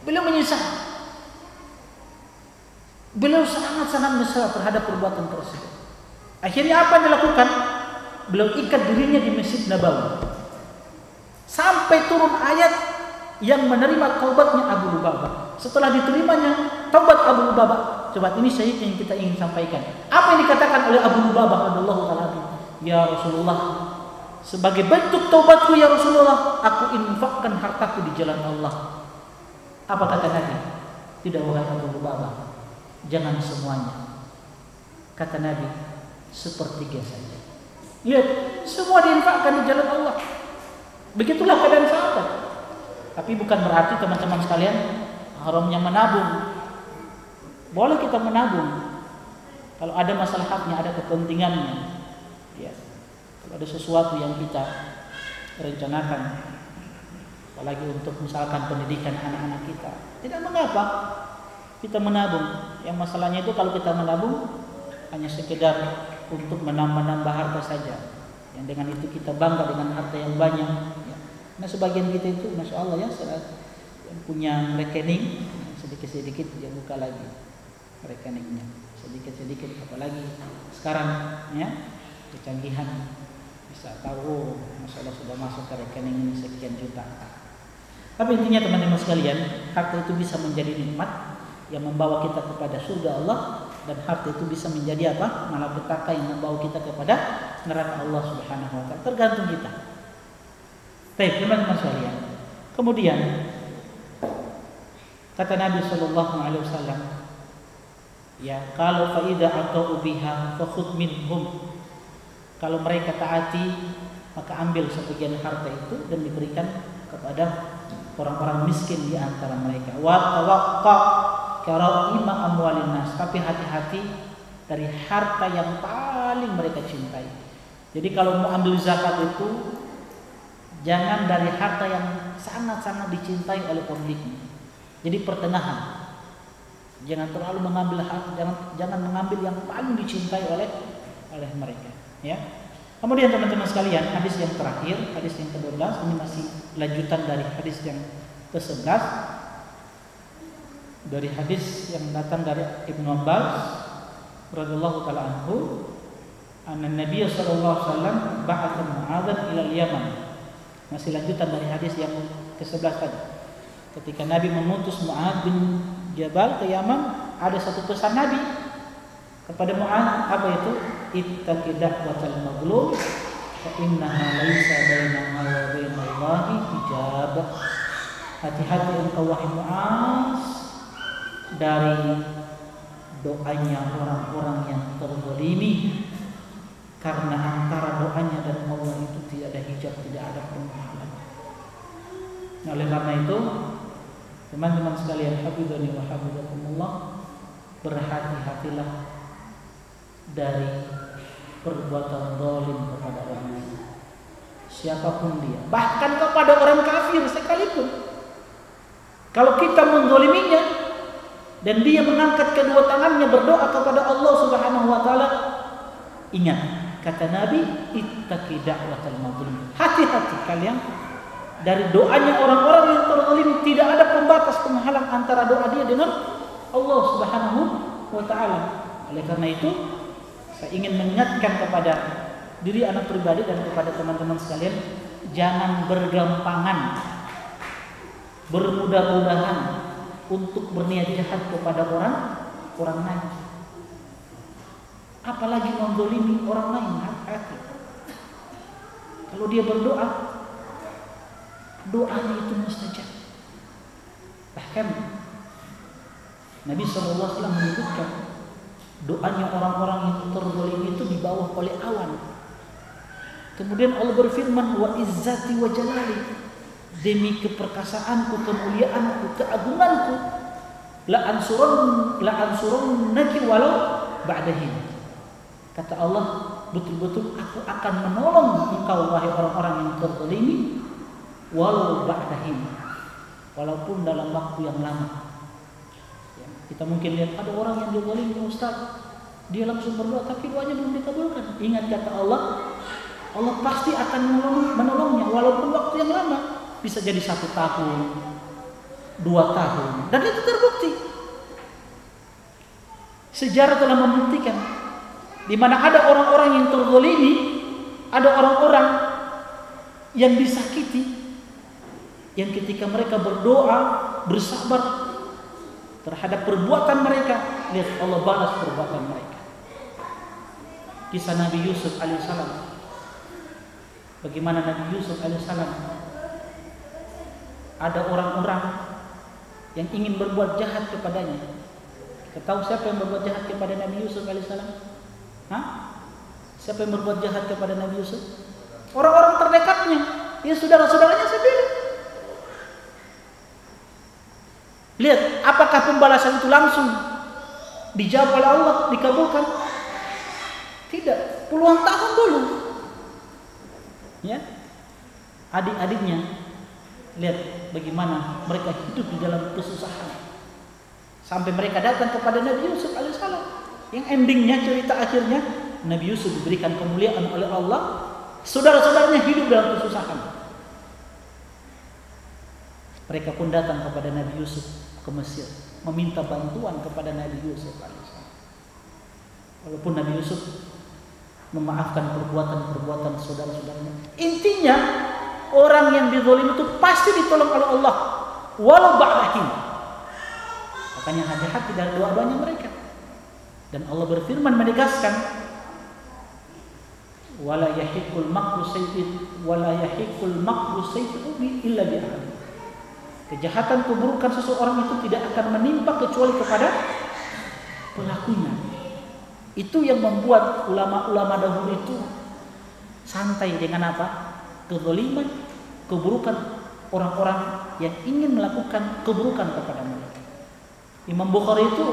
beliau menyesal. Beliau sangat-sangat menyesal terhadap perbuatan tersebut. Akhirnya apa yang dilakukan? Beliau ikat dirinya di Masjid Nabawi sampai turun ayat yang menerima taubatnya Abu Lubabah. Setelah diterimanya taubat Abu Lubabah, coba ini syahid yang kita ingin sampaikan. Apa yang dikatakan oleh Abu Lubabah radhiyallahu taala, "Ya Rasulullah, sebagai bentuk taubatku ya Rasulullah, aku infakkan hartaku di jalan Allah." Apa kata Nabi? "Tidak wahai Abu Lubabah, jangan semuanya." Kata Nabi, "Sepertiga saja." Lihat, semua diinfakkan di jalan Allah. Begitulah keadaan sahabat. Tapi bukan berarti teman-teman sekalian haramnya menabung. Boleh kita menabung kalau ada masalahnya, ada kepentingannya. Ya. Kalau ada sesuatu yang kita rencanakan, apalagi untuk misalkan pendidikan anak-anak kita, tidak mengapa kita menabung. Yang masalahnya itu kalau kita menabung hanya sekedar untuk menambah harta saja, yang dengan itu kita bangga dengan harta yang banyak. Ya. Nah sebagian kita itu, masya Allah ya, yang punya rekening sedikit-sedikit dia buka lagi rekeningnya, sedikit-sedikit. Apalagi sekarang ya kecanggihan, bisa tahu masalah sudah masuk ke rekening ini sekian juta. Tapi intinya teman-teman sekalian, harta itu bisa menjadi nikmat yang membawa kita kepada surga Allah, dan harta itu bisa menjadi apa? Malapetaka yang membawa kita kepada neraka Allah Subhanahu wa taala. Tergantung kita. Baik, teman-teman sekalian. Kemudian kata Nabi sallallahu alaihi wasallam, ya, kalau faida atau biha fakhudh minhum. Kalau mereka taati, maka ambil sebagian harta itu dan diberikan kepada orang-orang miskin di antara mereka. Wa tawaqqa karaima amwalin nas. Tapi hati-hati dari harta yang paling mereka cintai. Jadi kalau mau ambil zakat itu jangan dari harta yang sangat-sangat dicintai oleh pemiliknya. Jadi pertengahan. Jangan terlalu mengambil jangan mengambil yang paling dicintai oleh mereka, ya. Kemudian teman-teman sekalian, hadis yang terakhir, hadis yang ke-12, ini masih lanjutan dari hadis yang ke-11. Dari hadis yang datang dari Ibnu Abbas radhiyallahu taala anhu, anna Nabi sallallahu alaihi wasallam ba'atha Mu'adzan ila Yaman. Masih lanjutan dari hadis yang ke-11 tadi. Ketika Nabi mengutus Mu'adz bin Jabal ke Yaman, ada satu pesan Nabi kepada Mu'adz, apa itu? Ittaqi da'watal mazlum fa innaha laisa bainaha wa bainallahi hijab. Hati-hati engkau wahai Mu'adz dari doanya orang-orang yang terzalimi, karena antara doanya dan Allah itu tidak ada hijab, tidak ada penghalang. Oleh karena itu Teman-teman sekalian, hafizani wa hafizakumullah, berhati-hatilah dari perbuatan zalim kepada orang lain, siapapun dia, bahkan kepada orang kafir sekalipun. Kalau kita menzaliminya dan dia mengangkat kedua tangannya berdoa kepada Allah Subhanahu wa taala, ingat kata Nabi, ittaqi da'watal mazlum. Hati-hati kalian dari doanya orang-orang yang terzalimi. Tidak ada pembatas penghalang antara doa dia dengan Allah Subhanahu wa taala. Oleh karena itu, saya ingin mengingatkan kepada diri anak pribadi dan kepada teman-teman sekalian, jangan bergampangan, bermudah-mudahan untuk berniat jahat kepada orang lain. Apalagi menzalimi orang lain. Hati-hati. Kalau dia berdoa, doanya itu mustajab. Bahkan Nabi SAW menyebutkan doanya orang-orang yang terzalimi itu di bawah oleh awan. Kemudian Allah berfirman, wa izzati wa jalali, demi keperkasaanku, kemuliaanku, keagunganku, la ansurannaki walau ba'dahin. Kata Allah, betul-betul aku akan menolong engkau wahai orang-orang yang terzalimi walau ba'dahin, walaupun dalam waktu yang lama. Ya, kita mungkin lihat ada orang yang dizalimi, Ustaz, dia langsung berdoa tapi doanya belum dikabulkan. Ingat kata Allah, Allah pasti akan menolongnya walaupun waktu yang lama. Bisa jadi 1 tahun, 2 tahun, dan itu terbukti. Sejarah telah membuktikan di mana ada orang-orang yang terzalimi, ada orang-orang yang disakiti, yang ketika mereka berdoa, bersabar terhadap perbuatan mereka, lihat Allah balas perbuatan mereka. Kisah Nabi Yusuf alaihissalam. Bagaimana Nabi Yusuf alaihissalam, ada orang-orang yang ingin berbuat jahat kepadanya. Kita tahu siapa yang berbuat jahat kepada Nabi Yusuf alaihissalam? Siapa yang berbuat jahat kepada Nabi Yusuf? Orang-orang terdekatnya, ya saudara-saudaranya sendiri. Lihat, apakah pembalasan itu langsung dijawab oleh Allah, dikabulkan? Tidak, puluhan tahun dulu. Ya, adik-adiknya, lihat bagaimana mereka hidup di dalam kesusahan sampai mereka datang kepada Nabi Yusuf alaihissalam, yang endingnya, cerita akhirnya, Nabi Yusuf diberikan kemuliaan oleh Allah, saudara-saudaranya hidup dalam kesusahan. Mereka pun datang kepada Nabi Yusuf ke Mesir, meminta bantuan kepada Nabi Yusuf alaihissalam. Walaupun Nabi Yusuf memaafkan perbuatan-perbuatan saudara-saudaranya. Intinya, orang yang dizalimi itu pasti ditolong oleh Allah walau ba'dahin. Makanya hati-hati dari doa-doanya mereka. Dan Allah berfirman menegaskan, wala yahiqul makru sayyi'in wala yahiqul makru sayyi'un illa bi ahli. Kejahatan, keburukan seseorang itu tidak akan menimpa kecuali kepada pelakunya. Itu yang membuat ulama-ulama dahulu itu santai dengan apa? Kezaliman, keburukan orang-orang yang ingin melakukan keburukan kepada mereka. Imam Bukhari itu,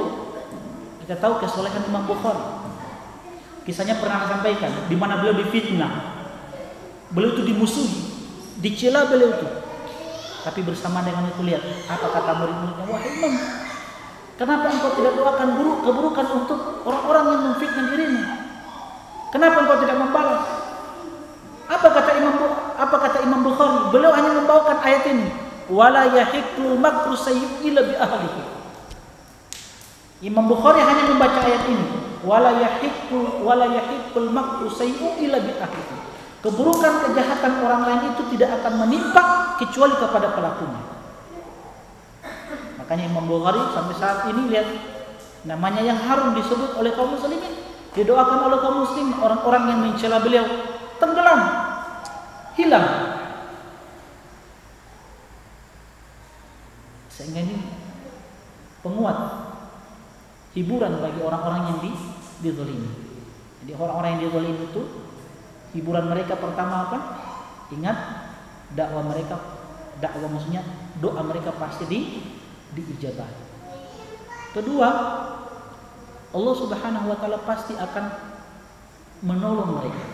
kita tahu kesolehan Imam Bukhari. Kisahnya pernah saya sampaikan, di mana beliau difitnah, beliau itu dimusuhi, dicela beliau itu. Tapi bersama dengan itu, lihat apa kata murid-muridnya, wahai Imam, kenapa engkau tidak doakan keburukan untuk orang-orang yang memfitnah dirimu? Kenapa engkau tidak membalas? Apa kata Imam Bukhari? Beliau hanya membawakan ayat ini, wala yahiqul makru sayyi'u illa bi ahlihi. Imam Bukhari hanya membaca ayat ini, wala yahiqul makru sayyi'u illa bi ahlihi. Keburukan, kejahatan orang lain itu tidak akan menimpa kecuali kepada pelakunya. Makanya Imam Bukhari sampai saat ini, lihat, namanya yang harum disebut oleh kaum muslimin, didoakan oleh kaum muslimin. Orang-orang yang mencela beliau tenggelam, hilang. Sehingga ini penguat, hiburan bagi orang-orang yang dizalimi. Jadi orang-orang yang dizalimi itu, hiburan mereka pertama apa? Ingat, dakwah maksudnya doa mereka pasti diijabahi. Kedua, Allah Subhanahu wa taala pasti akan menolong mereka.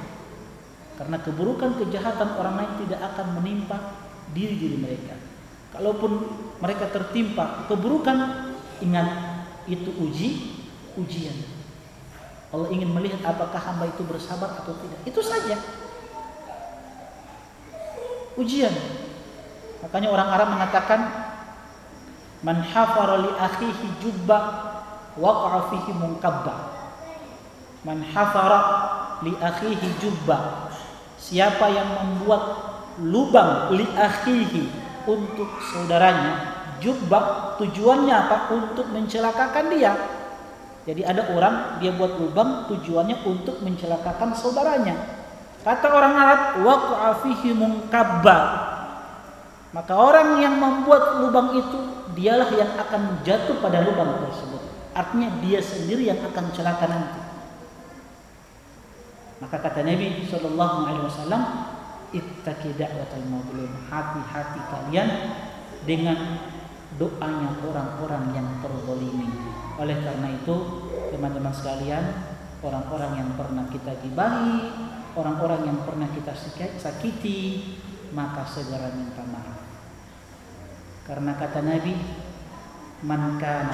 Karena keburukan kejahatan orang lain tidak akan menimpa diri mereka. Kalaupun mereka tertimpa keburukan, ingat itu ujian. Allah ingin melihat apakah hamba itu bersabar atau tidak. Itu saja. Ujian. Makanya orang Arab mengatakan man hafara li akhihi jubba waqa'a fihi munkabba. Man hafara li akhihi jubba. Siapa yang membuat lubang li akhihi untuk saudaranya, jubba tujuannya apa? Untuk mencelakakan dia. Jadi ada orang dia buat lubang tujuannya untuk mencelakakan saudaranya. Kata orang Arab, waqa'a fihi munkabba. Maka orang yang membuat lubang itu dialah yang akan jatuh pada lubang tersebut. Artinya dia sendiri yang akan celaka nanti. Maka kata Nabi sallallahu alaihi wasallam, ittaqi da'watal mazlum. Hati-hati kalian dengan doanya orang-orang yang terzalimi. Oleh karena itu, teman-teman sekalian, orang-orang yang pernah kita gibahi, orang-orang yang pernah kita sakiti, maka segera minta maaf. Karena kata Nabi, man kana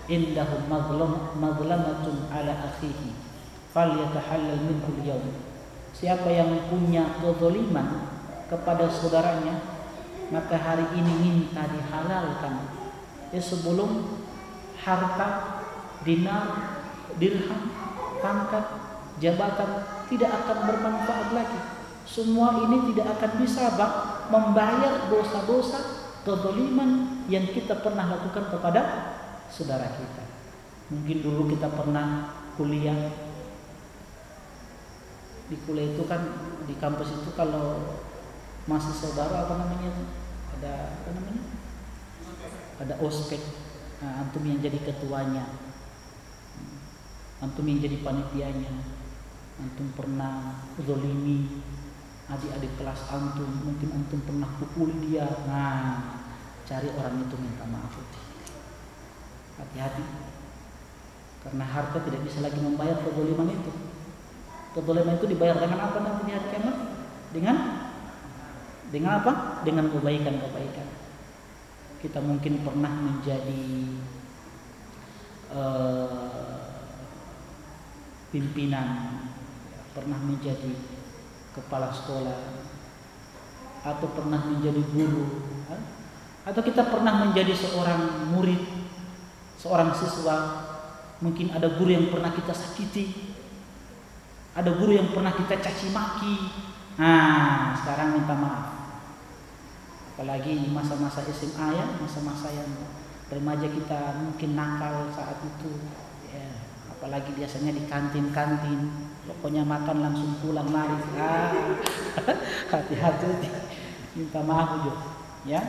indahu mazlamatun ala akhihi falyatahallal minhu al-yawm. Siapa yang punya kezaliman kepada saudaranya, maka hari ini minta dihalalkan. Sebelum harta, dinar, dirham, pangkat, jabatan tidak akan bermanfaat lagi. Semua ini tidak akan bisa membayar dosa-dosa kezaliman yang kita pernah lakukan kepada saudara kita. Mungkin dulu kita pernah kuliah. Di kuliah itu kan, di kampus itu kalau masih saudara ada ospek. Nah, antum yang jadi ketuanya, antum yang jadi panitianya, antum pernah zolimi adik-adik kelas antum, mungkin antum pernah pukuli dia. Nah, cari orang itu minta maaf. Hati-hati, karena harta tidak bisa lagi membayar kezaliman itu. Kezaliman itu dibayar dengan apa nanti di hari kiamat? Dengan apa? Dengan kebaikan-kebaikan. Kita mungkin pernah menjadi pimpinan, pernah menjadi kepala sekolah, atau pernah menjadi guru, atau kita pernah menjadi seorang murid, seorang siswa. Mungkin ada guru yang pernah kita sakiti, ada guru yang pernah kita caci maki. Nah, sekarang minta maaf. Apalagi masa-masa SMA ya, masa-masa yang remaja kita mungkin nakal saat itu ya. Apalagi biasanya di kantin-kantin, pokoknya makan langsung pulang lari. Hati-hati, minta maaf juga ya.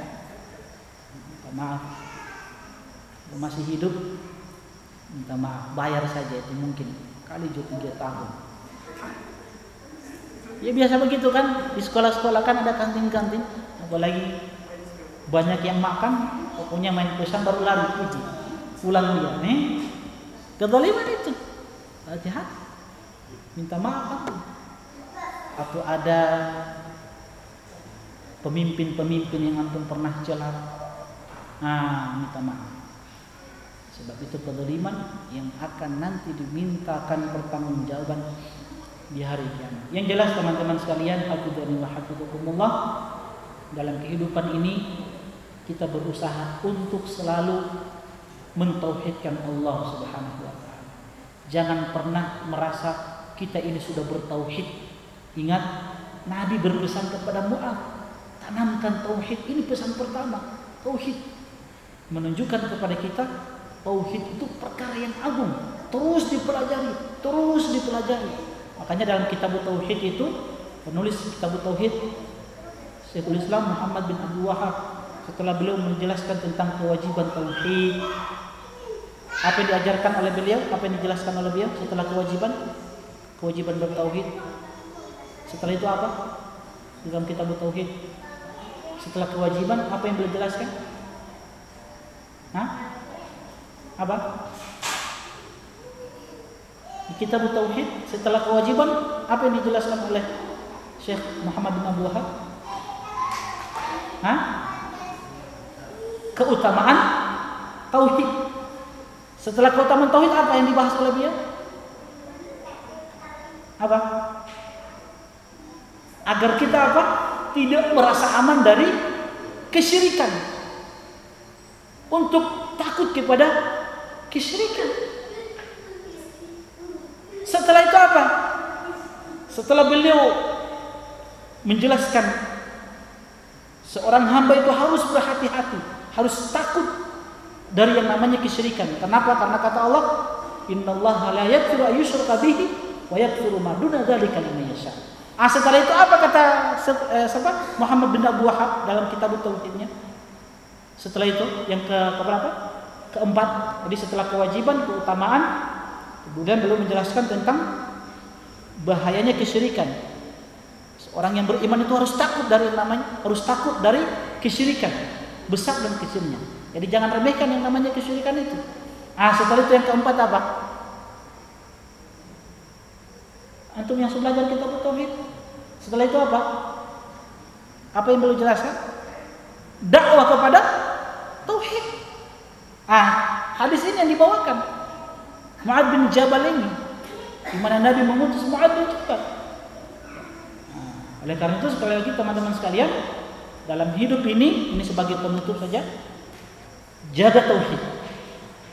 Minta maaf. Kalau masih hidup minta maaf, bayar saja itu mungkin kali juga 3 tahun. Ya biasa begitu kan, di sekolah-sekolah kan ada kantin-kantin. Apalagi banyak yang makan, pokoknya main pesan baru lari pulang dia nih. Kezaliman itu, hati-hati, minta maaf. Atau ada pemimpin-pemimpin yang antum pernah celah, minta maaf. Sebab itu kezaliman yang akan nanti dimintakan pertanggungjawaban di hari kiamat. Yang jelas teman-teman sekalian, hafizani wa hafizakumullah, dalam kehidupan ini kita berusaha untuk selalu mentauhidkan Allah Subhanahu wa taala. Jangan pernah merasa kita ini sudah bertauhid. Ingat, Nabi berpesan kepada Mu'adz, tanamkan tauhid. Ini pesan pertama, tauhid. Menunjukkan kepada kita tauhid itu perkara yang agung, terus dipelajari, terus dipelajari. Makanya dalam kitab tauhid itu, penulis kitab tauhid Syekhul Islam Muhammad bin Abdul Wahab, setelah beliau menjelaskan tentang kewajiban tauhid, apa yang diajarkan oleh beliau, apa yang dijelaskan oleh beliau setelah kewajiban bertauhid. Setelah itu apa? Dalam kitab tauhid, setelah kewajiban apa yang beliau jelaskan? Hah? Apa? Di kitab Tauhid setelah kewajiban apa yang dijelaskan oleh Syekh Muhammad bin Abdul Wahab? Hah? Keutamaan tauhid. Setelah keutamaan tauhid apa yang dibahas oleh dia? Apa? Agar kita apa? Tidak merasa aman dari kesyirikan. Untuk takut kepada kesyirikan. Setelah itu apa? Setelah beliau menjelaskan seorang hamba itu harus berhati-hati, harus takut dari yang namanya kesyirikan. Kenapa? Karena kata Allah, "Innallaha la yaghfiru an yushraka bihi wa yaghfiru ma duna dzalika liman yasha." Setelah itu apa kata Muhammad bin Abdul Wahab dalam kitab Tauhidnya? Setelah itu yang keberapa? Keempat. Jadi setelah kewajiban, keutamaan, kemudian beliau menjelaskan tentang bahayanya kesyirikan. Seorang yang beriman itu harus takut dari kesyirikan, besar dan kecilnya. Jadi jangan remehkan yang namanya kesyirikan itu. Setelah itu yang keempat apa? Antum yang sudah belajar kitab tauhid. Setelah itu apa? Apa yang beliau jelaskan? Dakwah kepada tauhid. Hadis ini yang dibawakan Mu'adz bin Jabal ini, di mana Nabi mengutus Mu'adz bin Jabal. Oleh karena itu sekali lagi teman-teman sekalian, dalam hidup ini sebagai penutup saja, jaga tauhid,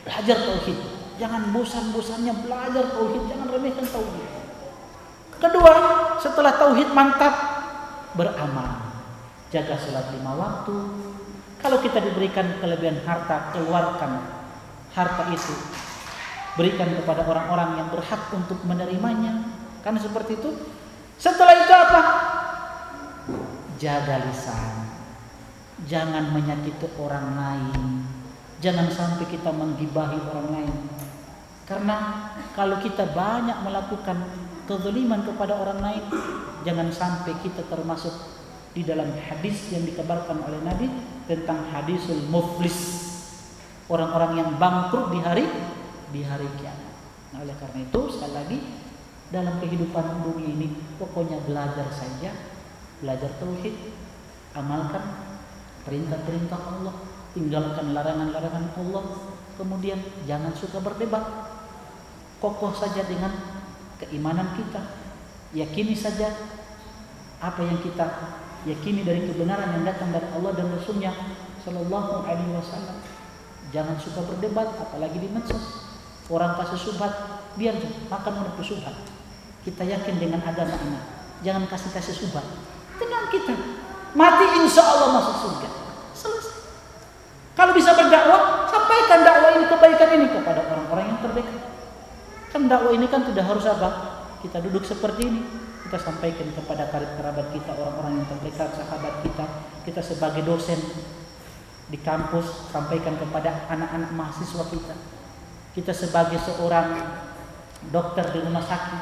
belajar tauhid, jangan bosan-bosannya belajar tauhid, jangan remehkan tauhid. Kedua, setelah tauhid mantap, beramal, jaga sholat 5 waktu. Kalau kita diberikan kelebihan harta, keluarkan harta itu, berikan kepada orang-orang yang berhak untuk menerimanya. Karena seperti itu. Setelah itu apa? Jaga lisan. Jangan menyakiti orang lain. Jangan sampai kita menggibahi orang lain. Karena kalau kita banyak melakukan kezaliman kepada orang lain, jangan sampai kita termasuk di dalam hadis yang dikabarkan oleh Nabi tentang hadisul muflis, orang-orang yang bangkrut di hari kiamat. Nah, oleh karena itu sekali lagi dalam kehidupan dunia ini pokoknya belajar saja, belajar tauhid, amalkan perintah-perintah Allah, tinggalkan larangan-larangan Allah. Kemudian jangan suka berdebat, kokoh saja dengan keimanan kita, yakini saja apa yang kita yakini dari kebenaran yang datang dari Allah dan Rasulnya Sallallahu Alaihi Wasallam. Jangan suka berdebat, apalagi di medsos. Orang kasih subhat, biar makan menepus subhat. Kita yakin dengan agama ini. Jangan kasih subhat. Tenang kita, mati insya Allah masuk surga. Selesai. Kalau bisa berdakwah, sampaikan dakwah ini, kebaikan ini kepada orang-orang yang terdekat. Kan dakwah ini kan tidak harus apa? Kita duduk seperti ini. Kita sampaikan kepada kerabat kita, orang-orang yang terdekat, sahabat kita. Kita sebagai dosen di kampus, sampaikan kepada anak-anak mahasiswa kita. Kita sebagai seorang dokter di rumah sakit,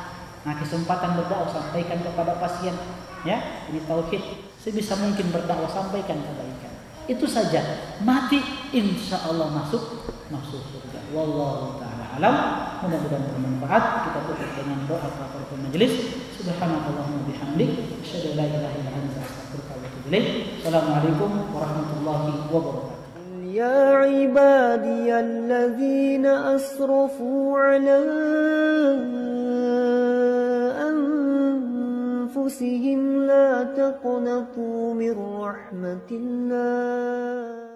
kesempatan berdakwah, sampaikan kepada pasien. Ya, ini tauhid. Sebisa mungkin berdakwah, sampaikan kebaikan. Itu saja. Mati insya Allah masuk surga. Wallahu ta'ala alam. Mudah-mudahan bermanfaat. Kita tutup dengan doa kafaratul majelis. Subhanallahumma bihamdik, asyhadu an la ilaha illa anta, astaghfiruka wa atubu ilaik. Assalamualaikum warahmatullahi wabarakatuh. يا عبادي الذين أسرفوا على أنفسهم لا تقنطوا من رحمة الله